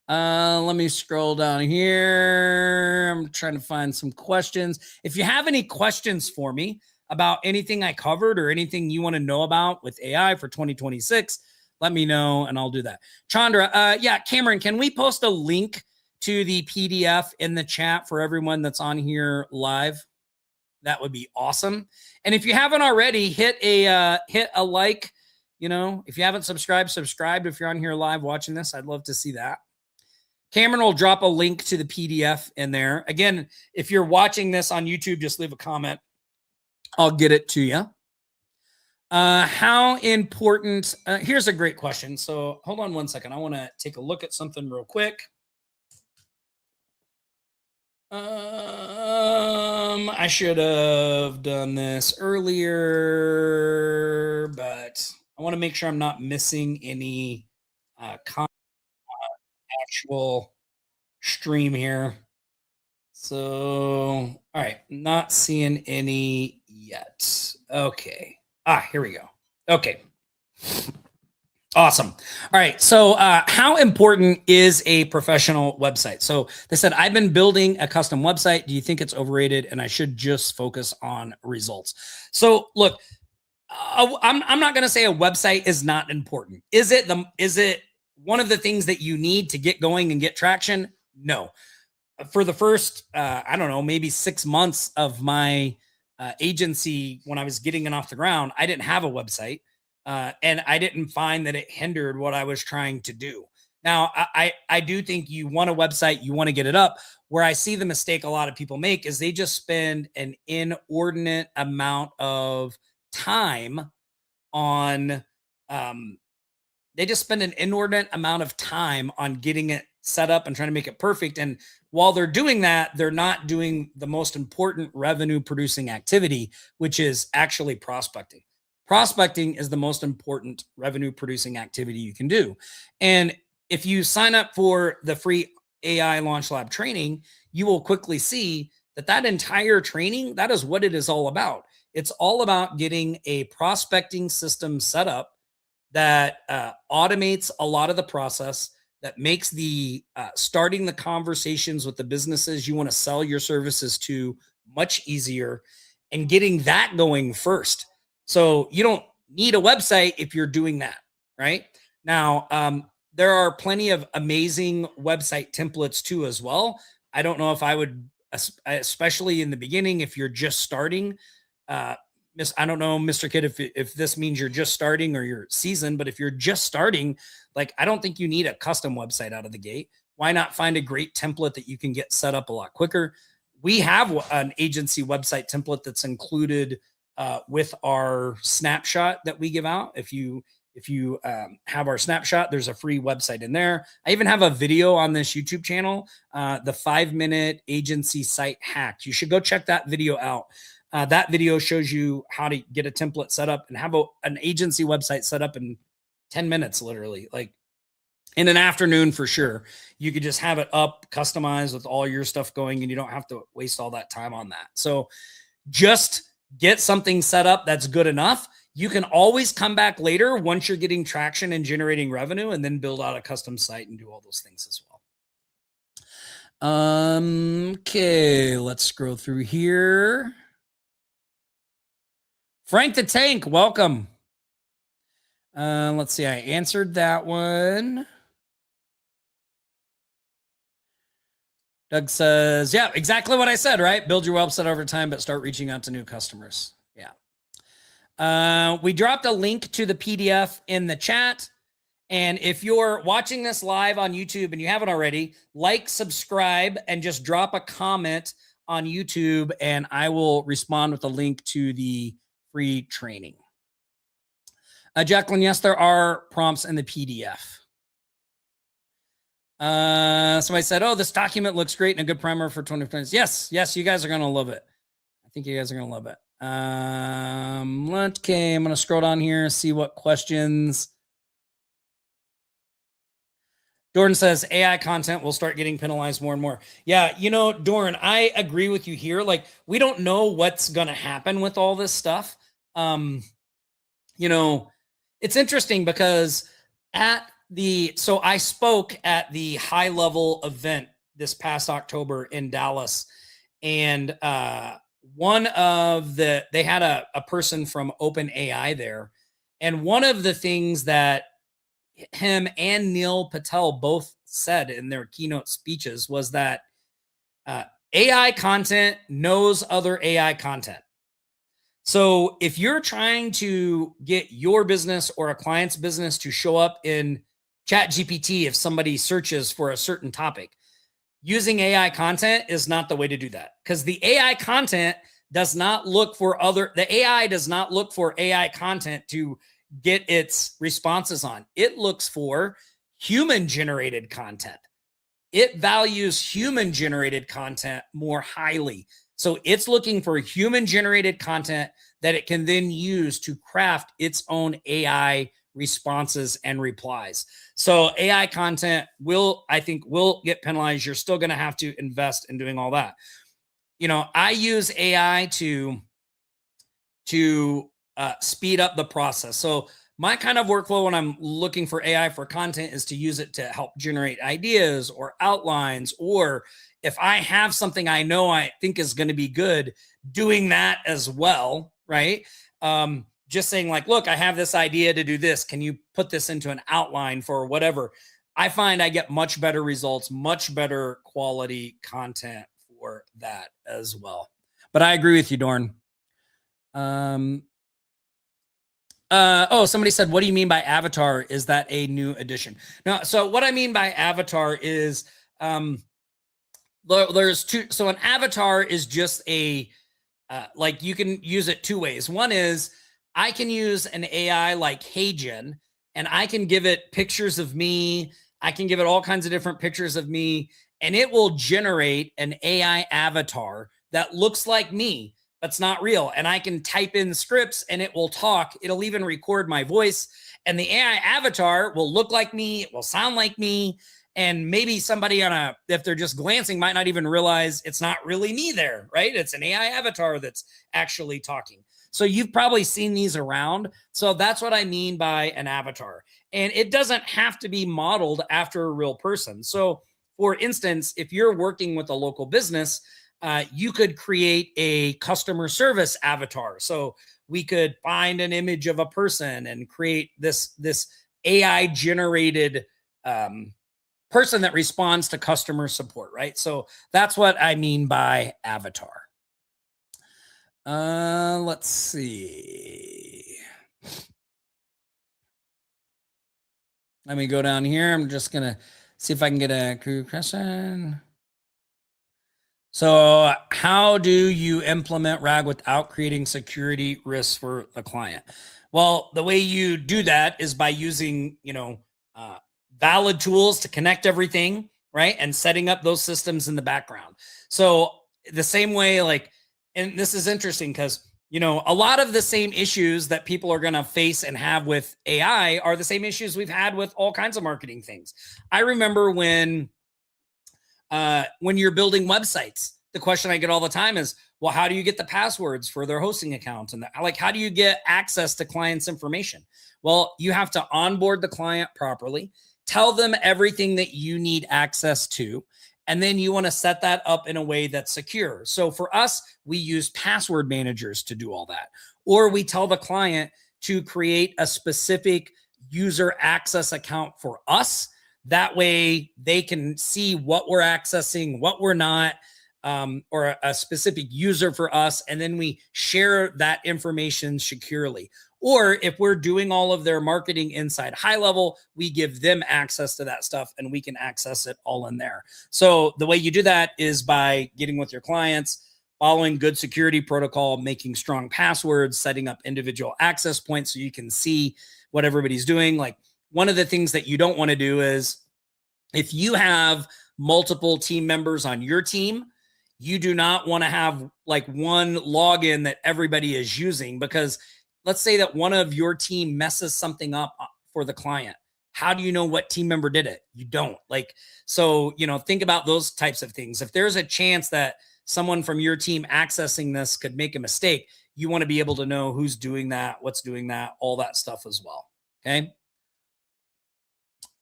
Let me scroll down here. I'm trying to find some questions. If you have any questions for me about anything I covered or anything you want to know about with AI for 2026, let me know and I'll do that. Chandra, yeah, Cameron, can we post a link to the PDF in the chat for everyone that's on here live? That would be awesome. And if you haven't already, hit a like. You know, if you haven't subscribed, subscribe. If you're on here live watching this, I'd love to see that. Cameron will drop a link to the PDF in there. Again, if you're watching this on YouTube, just leave a comment. I'll get it to you. How important? Here's a great question. So hold on one second. I want to take a look at something real quick. I should have done this earlier, but I want to make sure I'm not missing any actual stream here. So, all right, not seeing any yet. Okay. Here we go. Okay. Awesome. All right. So, how important is a professional website? So, they said, I've been building a custom website. Do you think it's overrated and I should just focus on results? So, look, I'm not going to say a website is not important. Is it one of the things that you need to get going and get traction? No. For the first, I don't know, maybe 6 months of my agency, when I was getting it off the ground, I didn't have a website. And I didn't find that it hindered what I was trying to do. Now, I do think you want a website, you want to get it up. Where I see the mistake a lot of people make is they just spend an inordinate amount of time on, they just spend an inordinate amount of time on getting it set up and trying to make it perfect. And while they're doing that, they're not doing the most important revenue producing activity, which is actually prospecting. Prospecting is the most important revenue producing activity you can do. And if you sign up for the free AI Launch Lab training, you will quickly see that entire training, that is what it is all about. It's all about getting a prospecting system set up that automates a lot of the process, that makes the starting the conversations with the businesses you want to sell your services to much easier, and getting that going first. So you don't need a website if you're doing that, right? Now, there are plenty of amazing website templates too as well. I don't know if I would, especially in the beginning, if you're just starting, I don't know, Mr. Kid, if this means you're just starting or you're seasoned, but if you're just starting, like, I don't think you need a custom website out of the gate. Why not find a great template that you can get set up a lot quicker? We have an agency website template that's included with our snapshot that we give out. If you have our snapshot, there's a free website in there. I even have a video on this YouTube channel, the 5-minute agency site hack. You should go check that video out. That video shows you how to get a template set up and have an agency website set up in 10 minutes, literally, like in an afternoon for sure. You could just have it up, customized with all your stuff going, and you don't have to waste all that time on that. So just get something set up that's good enough. You can always come back later once you're getting traction and generating revenue, and then build out a custom site and do all those things as well. Okay, let's scroll through here. Frank the Tank, welcome. Let's see. I answered that one. Doug says, yeah, exactly what I said, right? Build your website over time, but start reaching out to new customers. Yeah. We dropped a link to the PDF in the chat. And if you're watching this live on YouTube and you haven't already, like, subscribe, and just drop a comment on YouTube, and I will respond with a link to the free training. Jacqueline, yes, there are prompts in the PDF. Somebody said, oh, this document looks great and a good primer for 2020. Yes, you guys are going to love it. I think you guys are going to love it. Okay, I'm going to scroll down here, see what questions. Doran says AI content will start getting penalized more and more. Yeah, Doran, I agree with you here. Like, we don't know what's going to happen with all this stuff. It's interesting because so I spoke at the high level event this past October in Dallas, and they had a person from OpenAI there. And one of the things that him and Neil Patel both said in their keynote speeches was that AI content knows other AI content. So if you're trying to get your business or a client's business to show up in ChatGPT, if somebody searches for a certain topic, using AI content is not the way to do that, because the AI content does not look for the AI does not look for AI content to get its responses on. It looks for human generated content. It values human generated content more highly. So it's looking for human generated content that it can then use to craft its own AI responses and replies. So AI content I think will get penalized. You're still going to have to invest in doing all that. I use AI to speed up the process. So my kind of workflow when I'm looking for AI for content is to use it to help generate ideas or outlines, or if I have something I think is going to be good, doing that as well, right? Just saying like, look, I have this idea to do this. Can you put this into an outline for whatever? I find I get much better results, much better quality content for that as well. But I agree with you, Dorn. Somebody said, what do you mean by avatar? Is that a new addition? No. So what I mean by avatar is, there's two. So an avatar is just like you can use it two ways. One is I can use an AI like HeyGen, and I can give it pictures of me. I can give it all kinds of different pictures of me, and it will generate an AI avatar that looks like me. That's not real. And I can type in scripts and it will talk. It'll even record my voice. And the AI avatar will look like me. It will sound like me. And maybe somebody if they're just glancing, might not even realize it's not really me there, right? It's an AI avatar that's actually talking. So you've probably seen these around. So that's what I mean by an avatar. And it doesn't have to be modeled after a real person. So for instance, if you're working with a local business, you could create a customer service avatar. So we could find an image of a person and create this AI generated person that responds to customer support, right? So that's what I mean by avatar. Let's see. Let me go down here. I'm just going to see if I can get a crew question. So how do you implement RAG without creating security risks for the client? Well, the way you do that is by using, valid tools to connect everything, right? And setting up those systems in the background. So the same way, and this is interesting because, a lot of the same issues that people are going to face and have with AI are the same issues we've had with all kinds of marketing things. I remember when you're building websites, the question I get all the time is, well, how do you get the passwords for their hosting account? And how do you get access to clients' information? Well, you have to onboard the client properly, tell them everything that you need access to, and then you want to set that up in a way that's secure. So for us, we use password managers to do all that. Or we tell the client to create a specific user access account for us. That way they can see what we're accessing, what we're not, or a specific user for us. And then we share that information securely. Or if we're doing all of their marketing inside high level, we give them access to that stuff and we can access it all in there. So the way you do that is by getting with your clients, following good security protocol, making strong passwords, setting up individual access points so you can see what everybody's doing. Like, one of the things that you don't want to do is, if you have multiple team members on your team, you do not want to have like one login that everybody is using, because let's say that one of your team messes something up for the client. How do you know what team member did it? You don't. So, think about those types of things. If there's a chance that someone from your team accessing this could make a mistake, you want to be able to know who's doing that, what's doing that, all that stuff as well. Okay.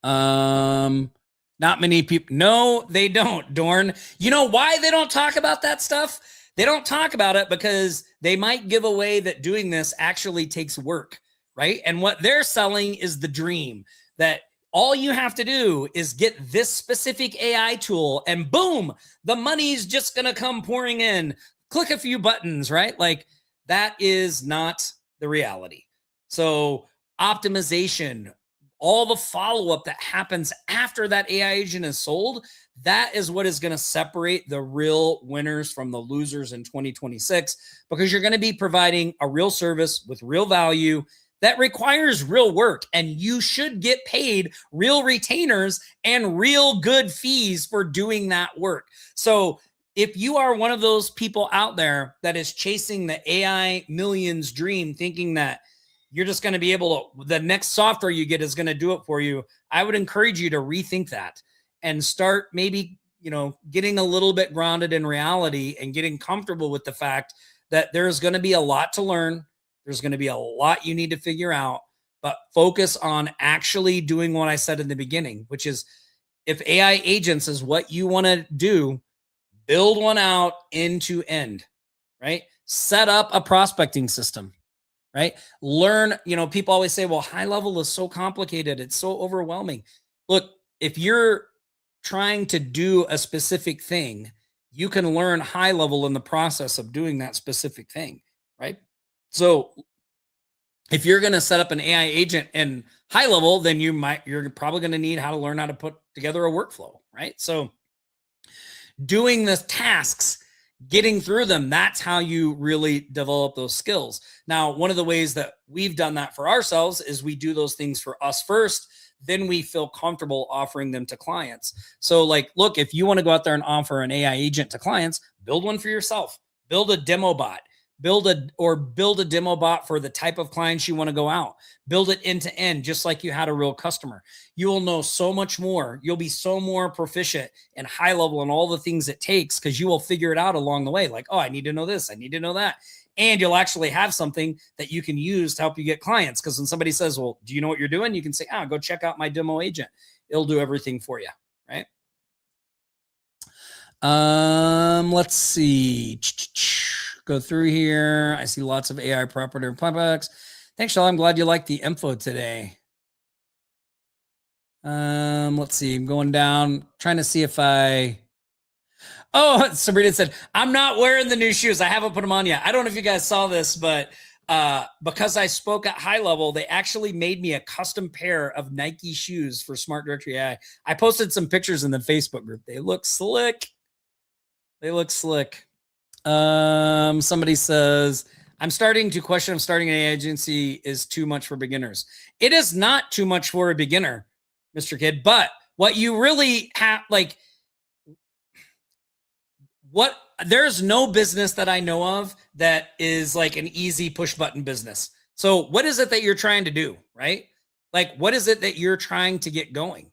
Not many people. No, they don't, Dorn. You know why they don't talk about that stuff? They don't talk about it because they might give away that doing this actually takes work, right? And what they're selling is the dream that all you have to do is get this specific AI tool and boom, the money's just going to come pouring in. Click a few buttons, right? That is not the reality. So optimization, all the follow-up that happens after that AI agent is sold, that is what is going to separate the real winners from the losers in 2026, because you're going to be providing a real service with real value that requires real work, and you should get paid real retainers and real good fees for doing that work. So if you are one of those people out there that is chasing the AI millions dream, thinking that you're just going to be able to, the next software you get is going to do it for you, I would encourage you to rethink that and start maybe, getting a little bit grounded in reality and getting comfortable with the fact that there's going to be a lot to learn. There's going to be a lot you need to figure out, but focus on actually doing what I said in the beginning, which is, if AI agents is what you want to do, build one out end to end, right? Set up a prospecting system, right? Learn, people always say, well, high level is so complicated. It's so overwhelming. Look, if you're trying to do a specific thing, you can learn high level in the process of doing that specific thing, right? So if you're going to set up an AI agent in high level, then you're probably going to need how to learn how to put together a workflow, right? So doing the tasks, getting through them, that's how you really develop those skills. Now, one of the ways that we've done that for ourselves is we do those things for us first, then we feel comfortable offering them to clients. So look, if you want to go out there and offer an AI agent to clients, build one for yourself, build a demo bot, build a demo bot for the type of clients you want to go out, build it end to end, just like you had a real customer. You will know so much more. You'll be so more proficient and high level in all the things it takes, because you will figure it out along the way. Like, oh, I need to know this. I need to know that. And you'll actually have something that you can use to help you get clients. Because when somebody says, well, do you know what you're doing? You can say, go check out my demo agent. It'll do everything for you, right? Let's see. Go through here. I see lots of AI Operator Playbooks. Thanks, Shell. I'm glad you liked the info today. Let's see. I'm going down, trying to see if Sabrina said, I'm not wearing the new shoes. I haven't put them on yet. I don't know if you guys saw this, but because I spoke at high level, they actually made me a custom pair of Nike shoes for Smart Directory AI. I posted some pictures in the Facebook group. They look slick. Somebody says, I'm starting to question if starting an AI agency is too much for beginners. It is not too much for a beginner, Mr. Kid, but what you really have, there's no business that I know of that is like an easy push button business. So what is it that you're trying to do, right? What is it that you're trying to get going?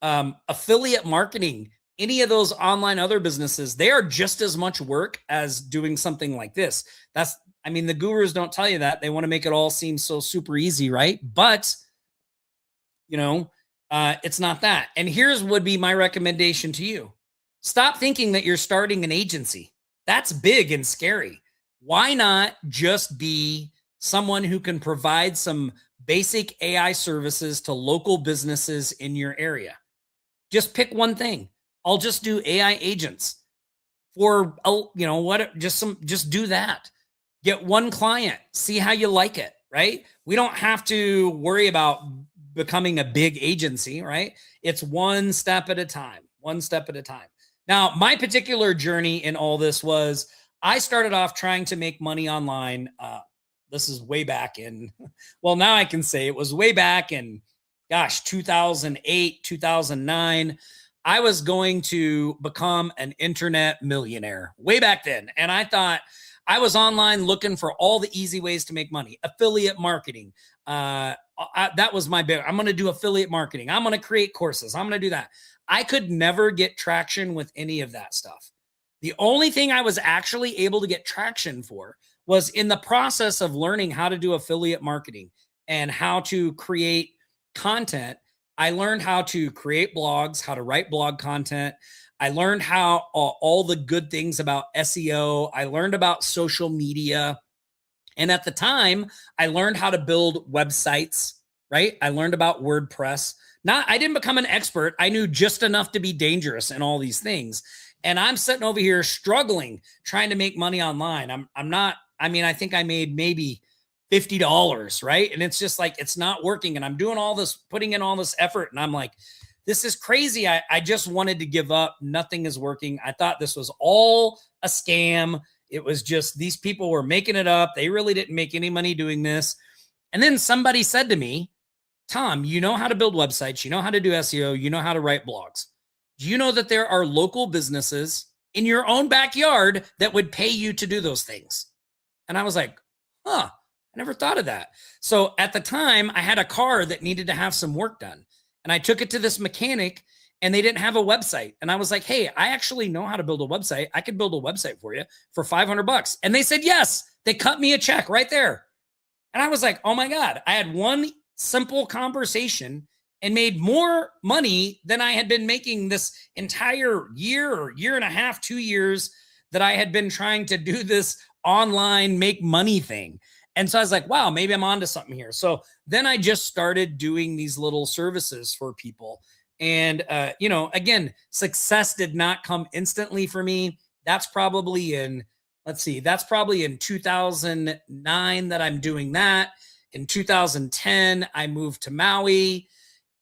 Affiliate marketing, any of those online other businesses, they are just as much work as doing something like this. The gurus don't tell you that. They want to make it all seem so super easy, right? But, it's not that. And here's would be my recommendation to you. Stop thinking that you're starting an agency. That's big and scary. Why not just be someone who can provide some basic AI services to local businesses in your area? Just pick one thing. I'll just do AI agents for, just do that. Get one client, see how you like it, right? We don't have to worry about becoming a big agency, right? It's one step at a time. Now, my particular journey in all this was I started off trying to make money online. This is way back in, now I can say it was way back in, 2008, 2009. I was going to become an internet millionaire way back then. And I thought I was online looking for all the easy ways to make money. Affiliate marketing. That was my big, I'm going to do affiliate marketing. I'm going to create courses. I'm going to do that. I could never get traction with any of that stuff. The only thing I was actually able to get traction for was in the process of learning how to do affiliate marketing and how to create content. I learned how to create blogs, how to write blog content. I learned how all the good things about SEO. I learned about social media. And at the time, I learned how to build websites, right? I learned about WordPress. I didn't become an expert. I knew just enough to be dangerous in all these things. And I'm sitting over here struggling, trying to make money online. I think I made maybe $50, right? And it's just like, it's not working. And I'm doing all this, putting in all this effort. And I'm like, this is crazy. I just wanted to give up. Nothing is working. I thought this was all a scam. It was just, these people were making it up. They really didn't make any money doing this. And then somebody said to me, Tom, you know how to build websites. You know how to do SEO. You know how to write blogs. Do you know that there are local businesses in your own backyard that would pay you to do those things? And I was like, huh, I never thought of that. So at the time, I had a car that needed to have some work done. And I took it to this mechanic and they didn't have a website. And I was like, hey, I actually know how to build a website. I could build a website for you for $500. And they said, yes. They cut me a check right there. And I was like, oh my God, I had one simple conversation and made more money than I had been making this entire year or year and a half, 2 years that I had been trying to do this online make money thing. And so I was like, wow, maybe I'm onto something here. So then I just started doing these little services for people. And, again, success did not come instantly for me. That's probably in, that's probably in 2009 that I'm doing that. In 2010, I moved to Maui.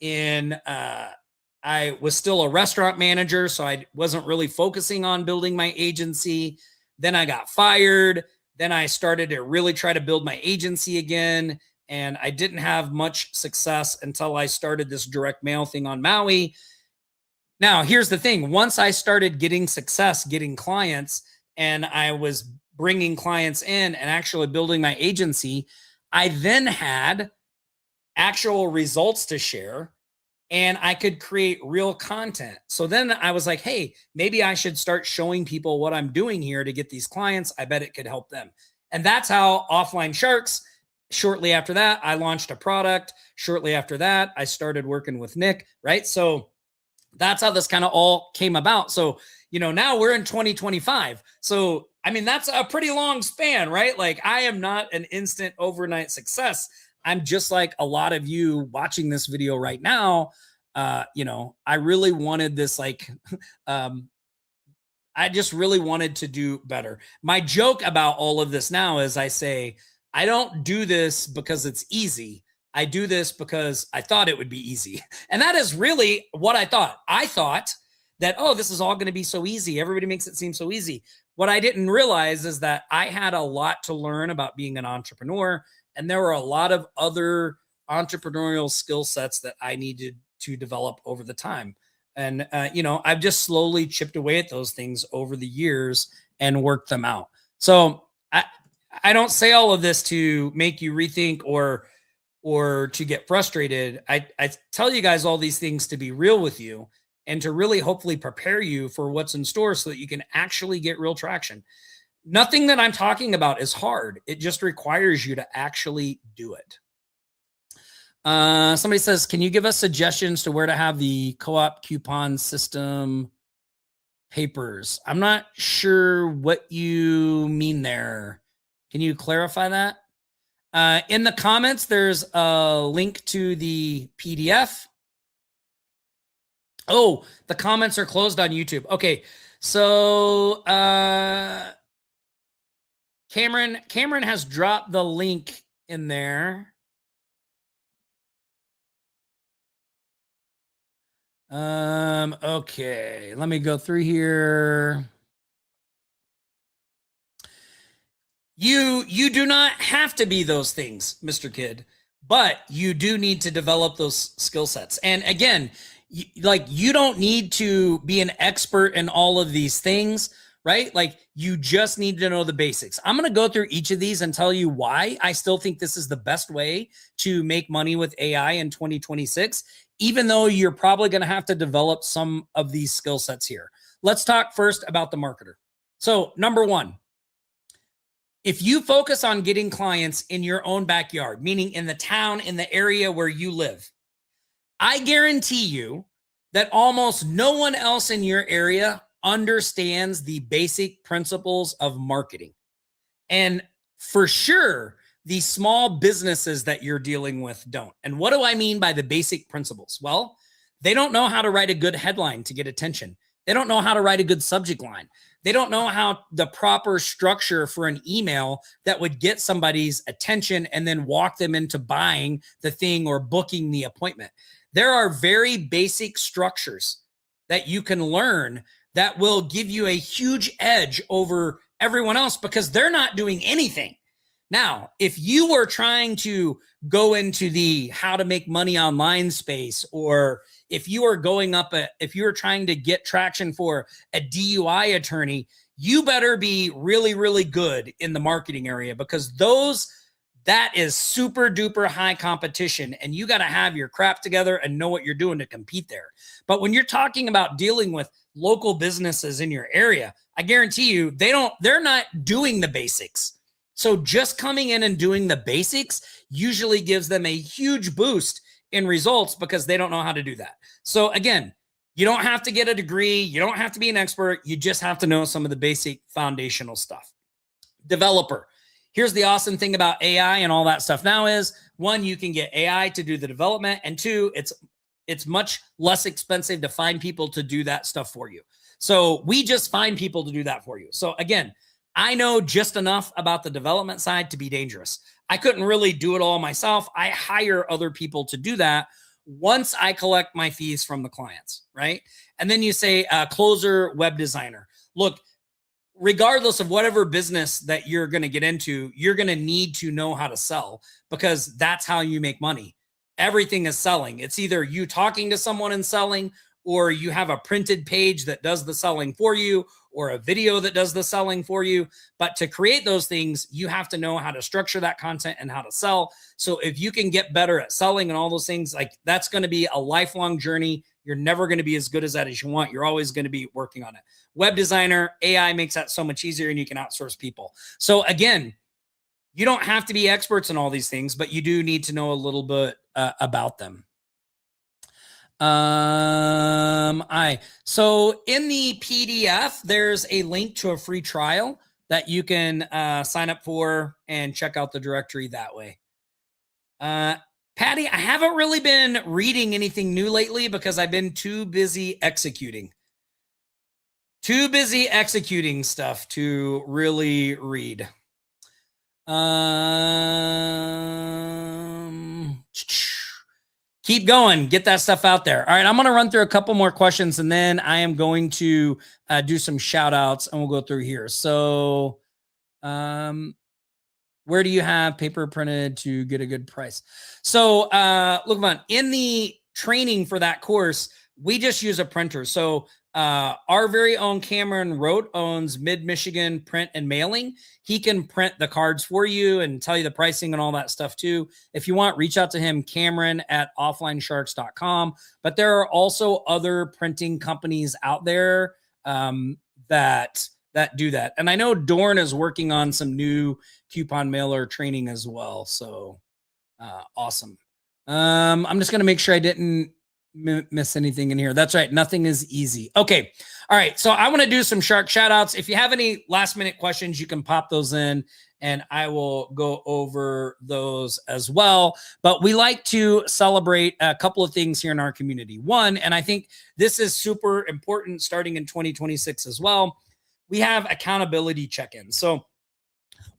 I was still a restaurant manager, so I wasn't really focusing on building my agency. Then I got fired. Then I started to really try to build my agency again. And I didn't have much success until I started this direct mail thing on Maui. Now, here's the thing. Once I started getting success, getting clients, and I was bringing clients in and actually building my agency, I then had actual results to share and I could create real content. So then I was like, hey, maybe I should start showing people what I'm doing here to get these clients. I bet it could help them. And that's how Offline Sharks, shortly after that, I launched a product. Shortly after that, I started working with Nick, right? So that's how this kind of all came about. So, now we're in 2025. So, that's a pretty long span, right? Like, I am not an instant overnight success. I'm just like a lot of you watching this video right now. I really wanted this, I just really wanted to do better. My joke about all of this now is I say, I don't do this because it's easy. I do this because I thought it would be easy. And that is really what I thought. I thought that, oh, this is all going to be so easy. Everybody makes it seem so easy. What I didn't realize is that I had a lot to learn about being an entrepreneur. And there were a lot of other entrepreneurial skill sets that I needed to develop over the time. And, I've just slowly chipped away at those things over the years and worked them out. So I don't say all of this to make you rethink or to get frustrated. I tell you guys all these things to be real with you and to really hopefully prepare you for what's in store so that you can actually get real traction. Nothing that I'm talking about is hard. It just requires you to actually do it. Somebody says, can you give us suggestions to where to have the co-op coupon system papers? I'm not sure what you mean there. Can you clarify that? In the comments, there's a link to the PDF. Oh, the comments are closed on YouTube. Okay. So, Cameron has dropped the link in there. Okay, let me go through here. You do not have to be those things, Mr. Kid, but you do need to develop those skill sets. And again, you don't need to be an expert in all of these things, right? Like, you just need to know the basics. I'm going to go through each of these and tell you why I still think this is the best way to make money with AI in 2026, even though you're probably going to have to develop some of these skill sets here. Let's talk first about the marketer. So, number one, if you focus on getting clients in your own backyard, meaning in the town, in the area where you live, I guarantee you that almost no one else in your area understands the basic principles of marketing. And for sure, the small businesses that you're dealing with don't. And what do I mean by the basic principles? Well, they don't know how to write a good headline to get attention. They don't know how to write a good subject line. They don't know how the proper structure for an email that would get somebody's attention and then walk them into buying the thing or booking the appointment. There are very basic structures that you can learn that will give you a huge edge over everyone else because they're not doing anything. Now, if you were trying to go into the how to make money online space, or if you are if you're trying to get traction for a DUI attorney, you better be really, really good in the marketing area because that is super duper high competition and you got to have your crap together and know what you're doing to compete there. But when you're talking about dealing with local businesses in your area, I guarantee you they're not doing the basics. So just coming in and doing the basics usually gives them a huge boost in results because they don't know how to do that. So again, you don't have to get a degree. You don't have to be an expert. You just have to know some of the basic foundational stuff. Developer. Here's the awesome thing about AI and all that stuff now is, one, you can get AI to do the development, and two, it's much less expensive to find people to do that stuff for you. So we just find people to do that for you. So again, I know just enough about the development side to be dangerous. I couldn't really do it all myself. I hire other people to do that once I collect my fees from the clients, right? And then you say closer, web designer. Look, regardless of whatever business that you're going to get into, you're going to need to know how to sell because that's how you make money. Everything is selling. It's either you talking to someone and selling, or you have a printed page that does the selling for you, or a video that does the selling for you. But to create those things, you have to know how to structure that content and how to sell. So if you can get better at selling and all those things, like that's going to be a lifelong journey. You're never going to be as good as that as you want. You're always going to be working on it. Web designer, AI makes that so much easier and you can outsource people. So again, you don't have to be experts in all these things, but you do need to know a little bit about them. So in the PDF, there's a link to a free trial that you can sign up for and check out the directory that way. Patty, I haven't really been reading anything new lately because I've been too busy executing. Too busy executing stuff to really read. Keep going. Get that stuff out there. All right, I'm going to run through a couple more questions, and then I am going to do some shout outs, and we'll go through here. So where do you have paper printed to get a good price? So look, man, in the training for that course, we just use a printer. So our very own Cameron Rote owns Mid-Michigan Print and Mailing. He can print the cards for you and tell you the pricing and all that stuff too. If you want, reach out to him, Cameron@offlinesharks.com. But there are also other printing companies out there that do that. And I know Dorn is working on some new coupon mailer training as well. So awesome. I'm just going to make sure I didn't miss anything in here. That's right. Nothing is easy. Okay. All right. So I want to do some shark shout outs. If you have any last minute questions, you can pop those in and I will go over those as well. But we like to celebrate a couple of things here in our community. One, and I think this is super important starting in 2026 as well, we have accountability check-ins. So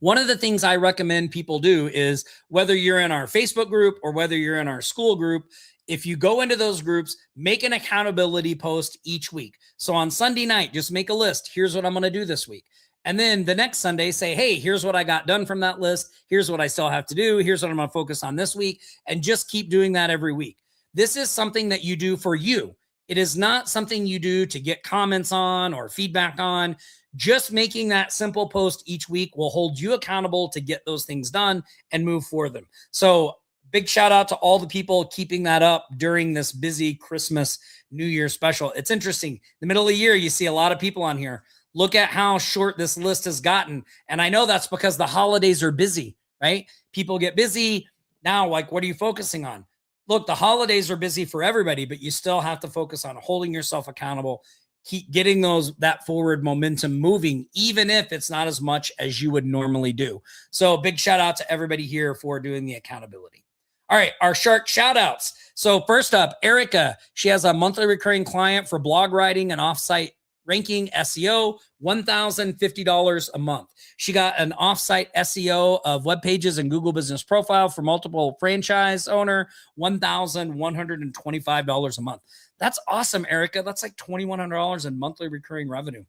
one of the things I recommend people do is, whether you're in our Facebook group or whether you're in our school group, if you go into those groups, make an accountability post each week. So on Sunday night, just make a list. Here's what I'm going to do this week. And then the next Sunday, say, hey, here's what I got done from that list. Here's what I still have to do. Here's what I'm going to focus on this week. And just keep doing that every week. This is something that you do for you. It is not something you do to get comments on or feedback on. Just making that simple post each week will hold you accountable to get those things done and move for them. So big shout out to all the people keeping that up during this busy Christmas, New Year special. It's interesting. In the middle of the year, you see a lot of people on here. Look at how short this list has gotten. And I know that's because the holidays are busy, right? People get busy. Now, like, what are you focusing on? Look, the holidays are busy for everybody, but you still have to focus on holding yourself accountable, keep getting that forward momentum moving, even if it's not as much as you would normally do. So big shout out to everybody here for doing the accountability. All right, our shark shout outs. So first up, Erica, she has a monthly recurring client for blog writing and offsite ranking SEO, $1,050 a month. She got an offsite SEO of web pages and Google Business Profile for multiple franchise owner, $1,125 a month. That's awesome, Erica. That's like $2,100 in monthly recurring revenue.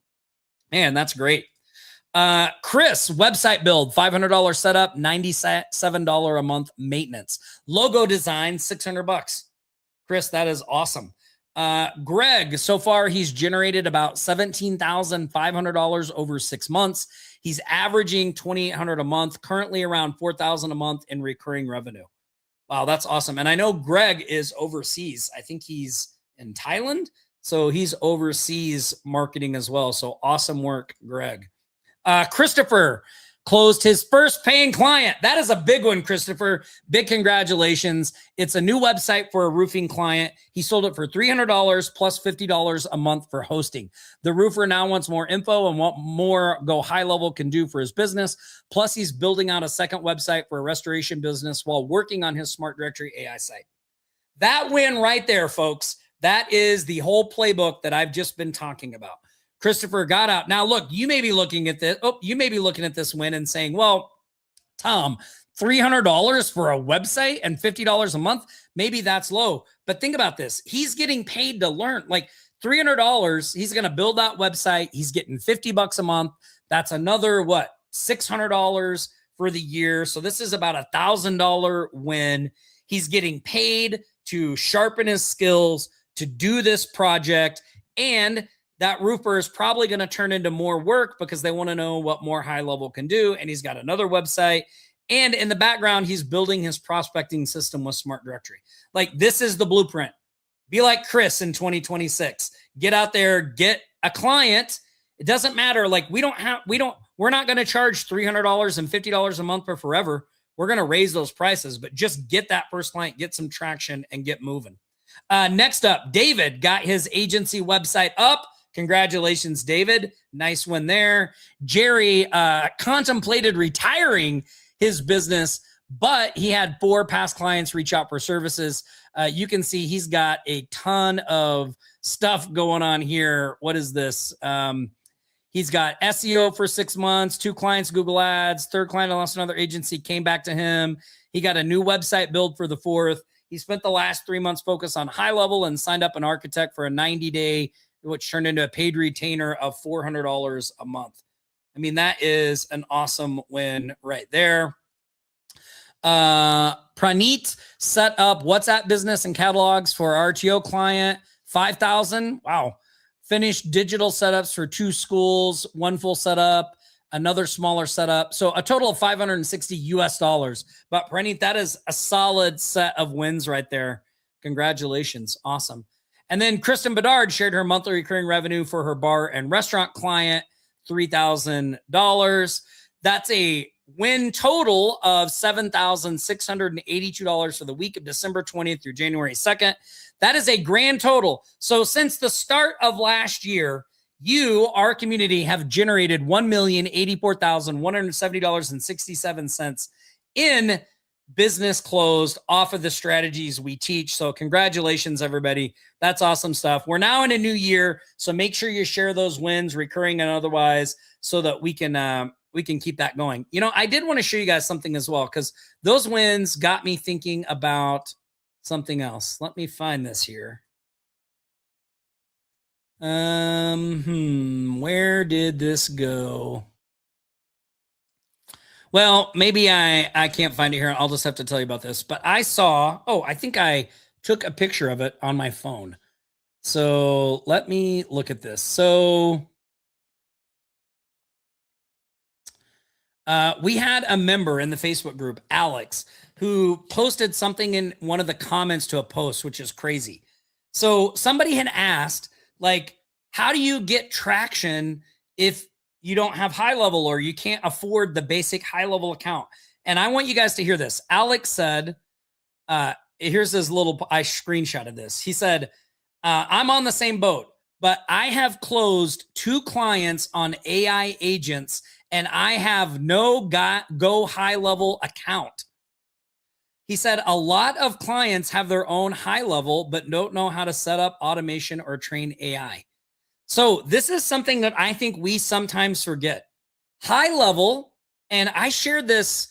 Man, that's great. Chris, website build, $500 setup, $97 a month maintenance. Logo design, $600. Chris, that is awesome. Greg, so far he's generated about $17,500 over 6 months. He's averaging $2,800 a month, currently around $4,000 a month in recurring revenue. Wow, that's awesome. And I know Greg is overseas. I think he's in Thailand. So he's overseas marketing as well. So awesome work, Greg. Christopher closed his first paying client. That is a big one, Christopher. Big congratulations. It's a new website for a roofing client. He sold it for $300 plus $50 a month for hosting. The roofer now wants more info and what more Go High Level can do for his business. Plus, he's building out a second website for a restoration business while working on his Smart Directory AI site. That win right there, folks. That is the whole playbook that I've just been talking about. Christopher got out. Now, look, you may be looking at this. You may be looking at this win and saying, well, Tom, $300 for a website and $50 a month, maybe that's low. But think about this. He's getting paid to learn. Like $300, he's going to build that website. He's getting $50 a month. That's another, what, $600 for the year. So this is about $1,000 win. He's getting paid to sharpen his skills, to do this project, and that roofer is probably going to turn into more work because they want to know what more high level can do. And he's got another website. And in the background, he's building his prospecting system with Smart Directory. Like, this is the blueprint. Be like Chris in 2026. Get out there, get a client. It doesn't matter. Like, we're not going to charge $300 and $50 a month for forever. We're going to raise those prices, but just get that first client, get some traction, and get moving. Next up, David got his agency website up. Congratulations, David. Nice one there. Jerry contemplated retiring his business, but he had 4 past clients reach out for services. You can see he's got a ton of stuff going on here. What is this? He's got SEO for 6 months, 2 clients, Google Ads, 3rd client lost another agency, came back to him. He got a new website build for the 4th. He spent the last 3 months focused on high level and signed up an architect for a 90-day, which turned into a paid retainer of $400 a month. I mean, that is an awesome win right there. Praneet set up WhatsApp business and catalogs for our RTO client, $5,000. Wow. Finished digital setups for 2 schools, 1 full setup, another smaller setup. So a total of $560 US. But Praneet, that is a solid set of wins right there. Congratulations. Awesome. And then Kristen Bedard shared her monthly recurring revenue for her bar and restaurant client, $3,000. That's a win total of $7,682 for the week of December 20th through January 2nd. That is a grand total. So since the start of last year, you, our community, have generated $1,084,170.67 in business closed off of the strategies we teach. So congratulations, everybody. That's awesome stuff. We're now in a new year, so make sure you share those wins, recurring and otherwise, so that we can keep that going. You know, I did want to show you guys something as well, because those wins got me thinking about something else. Let me find this here. Where did this go? Well, maybe I can't find it here. I'll just have to tell you about this. But I saw, I think I took a picture of it on my phone. So let me look at this. So we had a member in the Facebook group, Alex, who posted something in one of the comments to a post, which is crazy. So somebody had asked, like, how do you get traction if you don't have high level or you can't afford the basic high level account? And I want you guys to hear this. Alex said, here's this little, I screenshotted this. He said, I'm on the same boat, but I have closed 2 clients on AI agents and I have no Go high level account. He said, a lot of clients have their own high level, but don't know how to set up automation or train AI. So this is something that I think we sometimes forget. High level, and I shared this,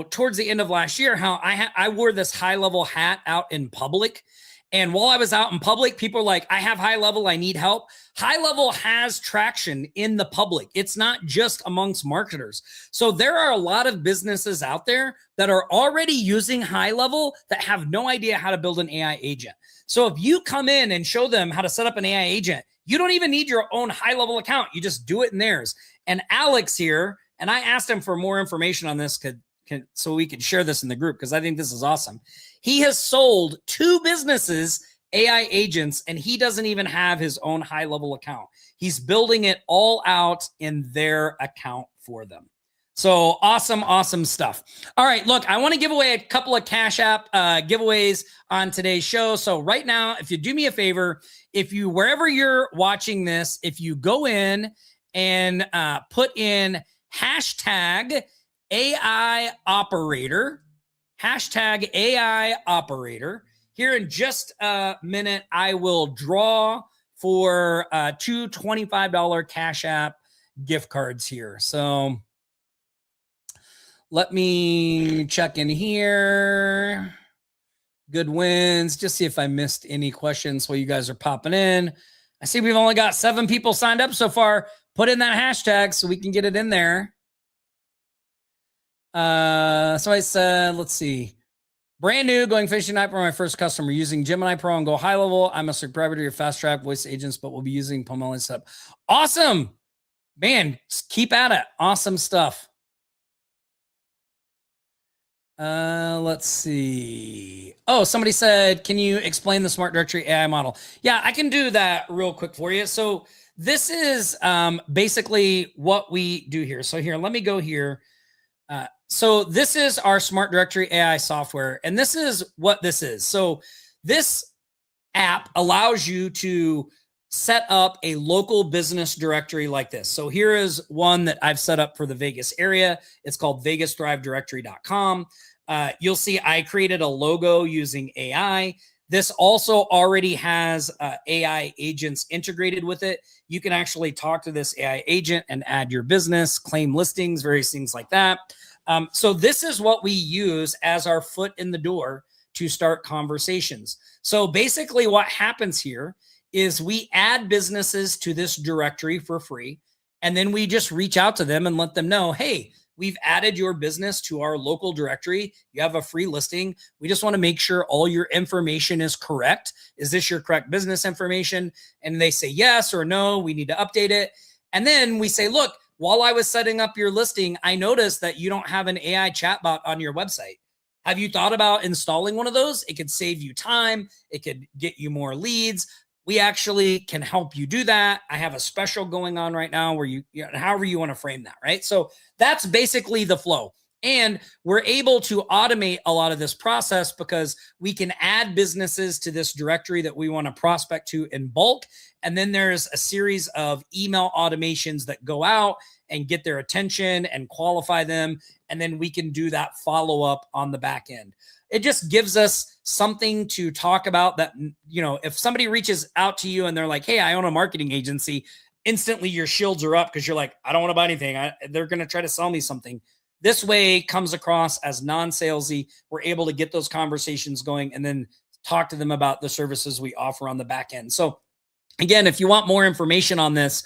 towards the end of last year, how I wore this high level hat out in public. And while I was out in public, people are like, I have high level, I need help. High level has traction in the public. It's not just amongst marketers. So there are a lot of businesses out there that are already using high level that have no idea how to build an AI agent. So if you come in and show them how to set up an AI agent, you don't even need your own high level account. You just do it in theirs. And Alex here, and I asked him for more information on this so we could share this in the group because I think this is awesome. He has sold 2 businesses AI agents, and he doesn't even have his own high level account. He's building it all out in their account for them. So awesome, awesome stuff. All right, look, I want to give away a couple of Cash App giveaways on today's show. So right now, if you do me a favor, wherever you're watching this, if you go in and put in hashtag AI Operator, hashtag AI Operator. Here in just a minute, I will draw for 2 $25 Cash App gift cards here. So let me check in here. Good wins. Just see if I missed any questions while you guys are popping in. I see we've only got 7 people signed up so far. Put in that hashtag so we can get it in there. So I said, let's see. Brand new, going fishing tonight for my first customer using Gemini Pro and go high level. I'm a subscriber to your fast track voice agents, but we'll be using Pomelo setup. Awesome, man. Keep at it. Awesome stuff. Let's see. Oh, somebody said, can you explain the smart directory AI model? Yeah, I can do that real quick for you. So this is basically what we do here. So here, let me go here. So this is our smart directory AI software, and this is what this is. So this app allows you to set up a local business directory like this. So here is one that I've set up for the Vegas area. It's called vegasthrive-directory.com. You'll see I created a logo using AI. This also already has AI agents integrated with it. You can actually talk to this AI agent and add your business, claim listings, various things like that. So this is what we use as our foot in the door to start conversations. So basically what happens here is we add businesses to this directory for free, and then we just reach out to them and let them know, hey, we've added your business to our local directory. You have a free listing. We just want to make sure all your information is correct. Is this your correct business information? And they say yes or no, we need to update it. And then we say, look, while I was setting up your listing, I noticed that you don't have an AI chatbot on your website. Have you thought about installing one of those? It could save you time. It could get you more leads. We actually can help you do that. I have a special going on right now where however you want to frame that, right? So that's basically the flow. And we're able to automate a lot of this process because we can add businesses to this directory that we want to prospect to in bulk. And then there's a series of email automations that go out and get their attention and qualify them. And then we can do that follow-up on the back end. It just gives us something to talk about that, if somebody reaches out to you and they're like, hey, I own a marketing agency, instantly your shields are up because you're like, I don't want to buy anything. They're going to try to sell me something. This way comes across as non-salesy. We're able to get those conversations going and then talk to them about the services we offer on the back end. So again, if you want more information on this,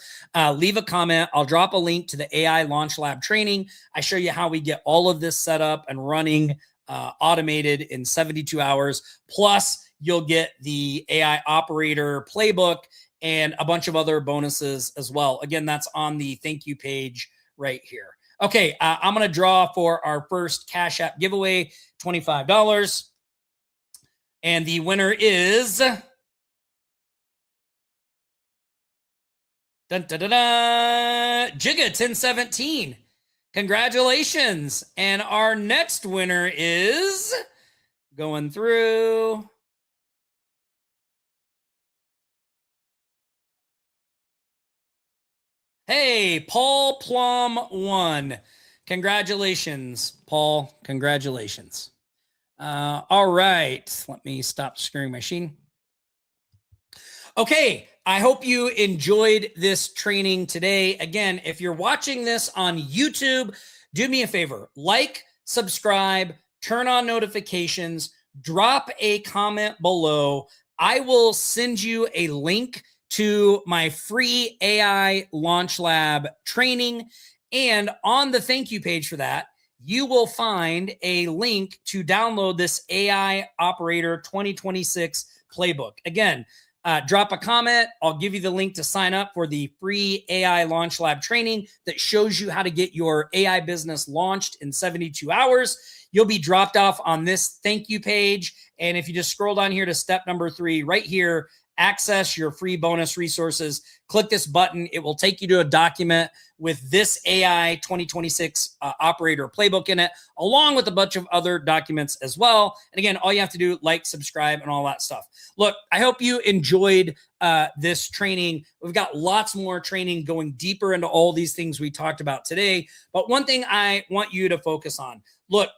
leave a comment. I'll drop a link to the AI Launch Lab training. I show you how we get all of this set up and running automated in 72 hours. Plus, you'll get the AI Operator Playbook and a bunch of other bonuses as well. Again, that's on the thank you page right here. Okay, I'm going to draw for our first Cash App giveaway, $25. And the winner is... Jigga 1017. Congratulations. And our next winner is going through. Hey, Paul Plum 1. Congratulations, Paul. Congratulations. All right. Let me stop sharing my machine. Okay. I hope you enjoyed this training today. Again, if you're watching this on YouTube, do me a favor, like, subscribe, turn on notifications, drop a comment below. I will send you a link to my free AI Launch Lab training. And on the thank you page for that, you will find a link to download this AI Operator 2026 playbook. Again, drop a comment. I'll give you the link to sign up for the free AI Launch Lab training that shows you how to get your AI business launched in 72 hours. You'll be dropped off on this thank you page. And if you just scroll down here to step number 3, right here, access your free bonus resources, click this button. It will take you to a document with this AI 2026 operator playbook in it, along with a bunch of other documents as well. And again, all you have to do, like, subscribe, and all that stuff. Look, I hope you enjoyed this training. We've got lots more training going deeper into all these things we talked about today. But one thing I want you to focus on, look,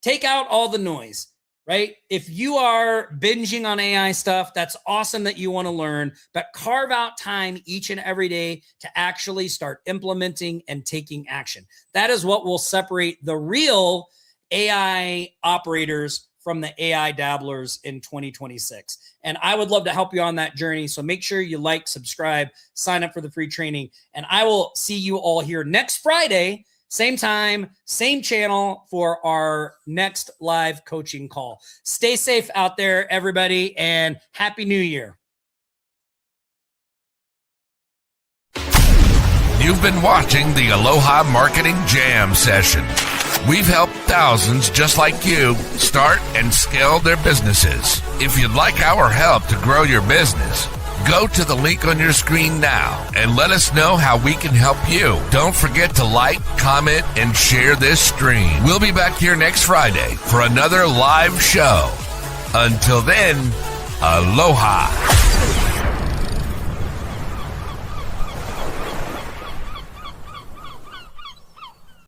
take out all the noise. Right? If you are binging on AI stuff, that's awesome that you want to learn, but carve out time each and every day to actually start implementing and taking action. That is what will separate the real AI operators from the AI dabblers in 2026. And I would love to help you on that journey. So make sure you like, subscribe, sign up for the free training, and I will see you all here next Friday. Same time, same channel for our next live coaching call. Stay safe out there, everybody, and Happy New Year. You've been watching the Aloha Marketing Jam session. We've helped thousands just like you start and scale their businesses. If you'd like our help to grow your business, go to the link on your screen now and let us know how we can help you. Don't forget to like, comment, and share this stream. We'll be back here next Friday for another live show. Until then, aloha.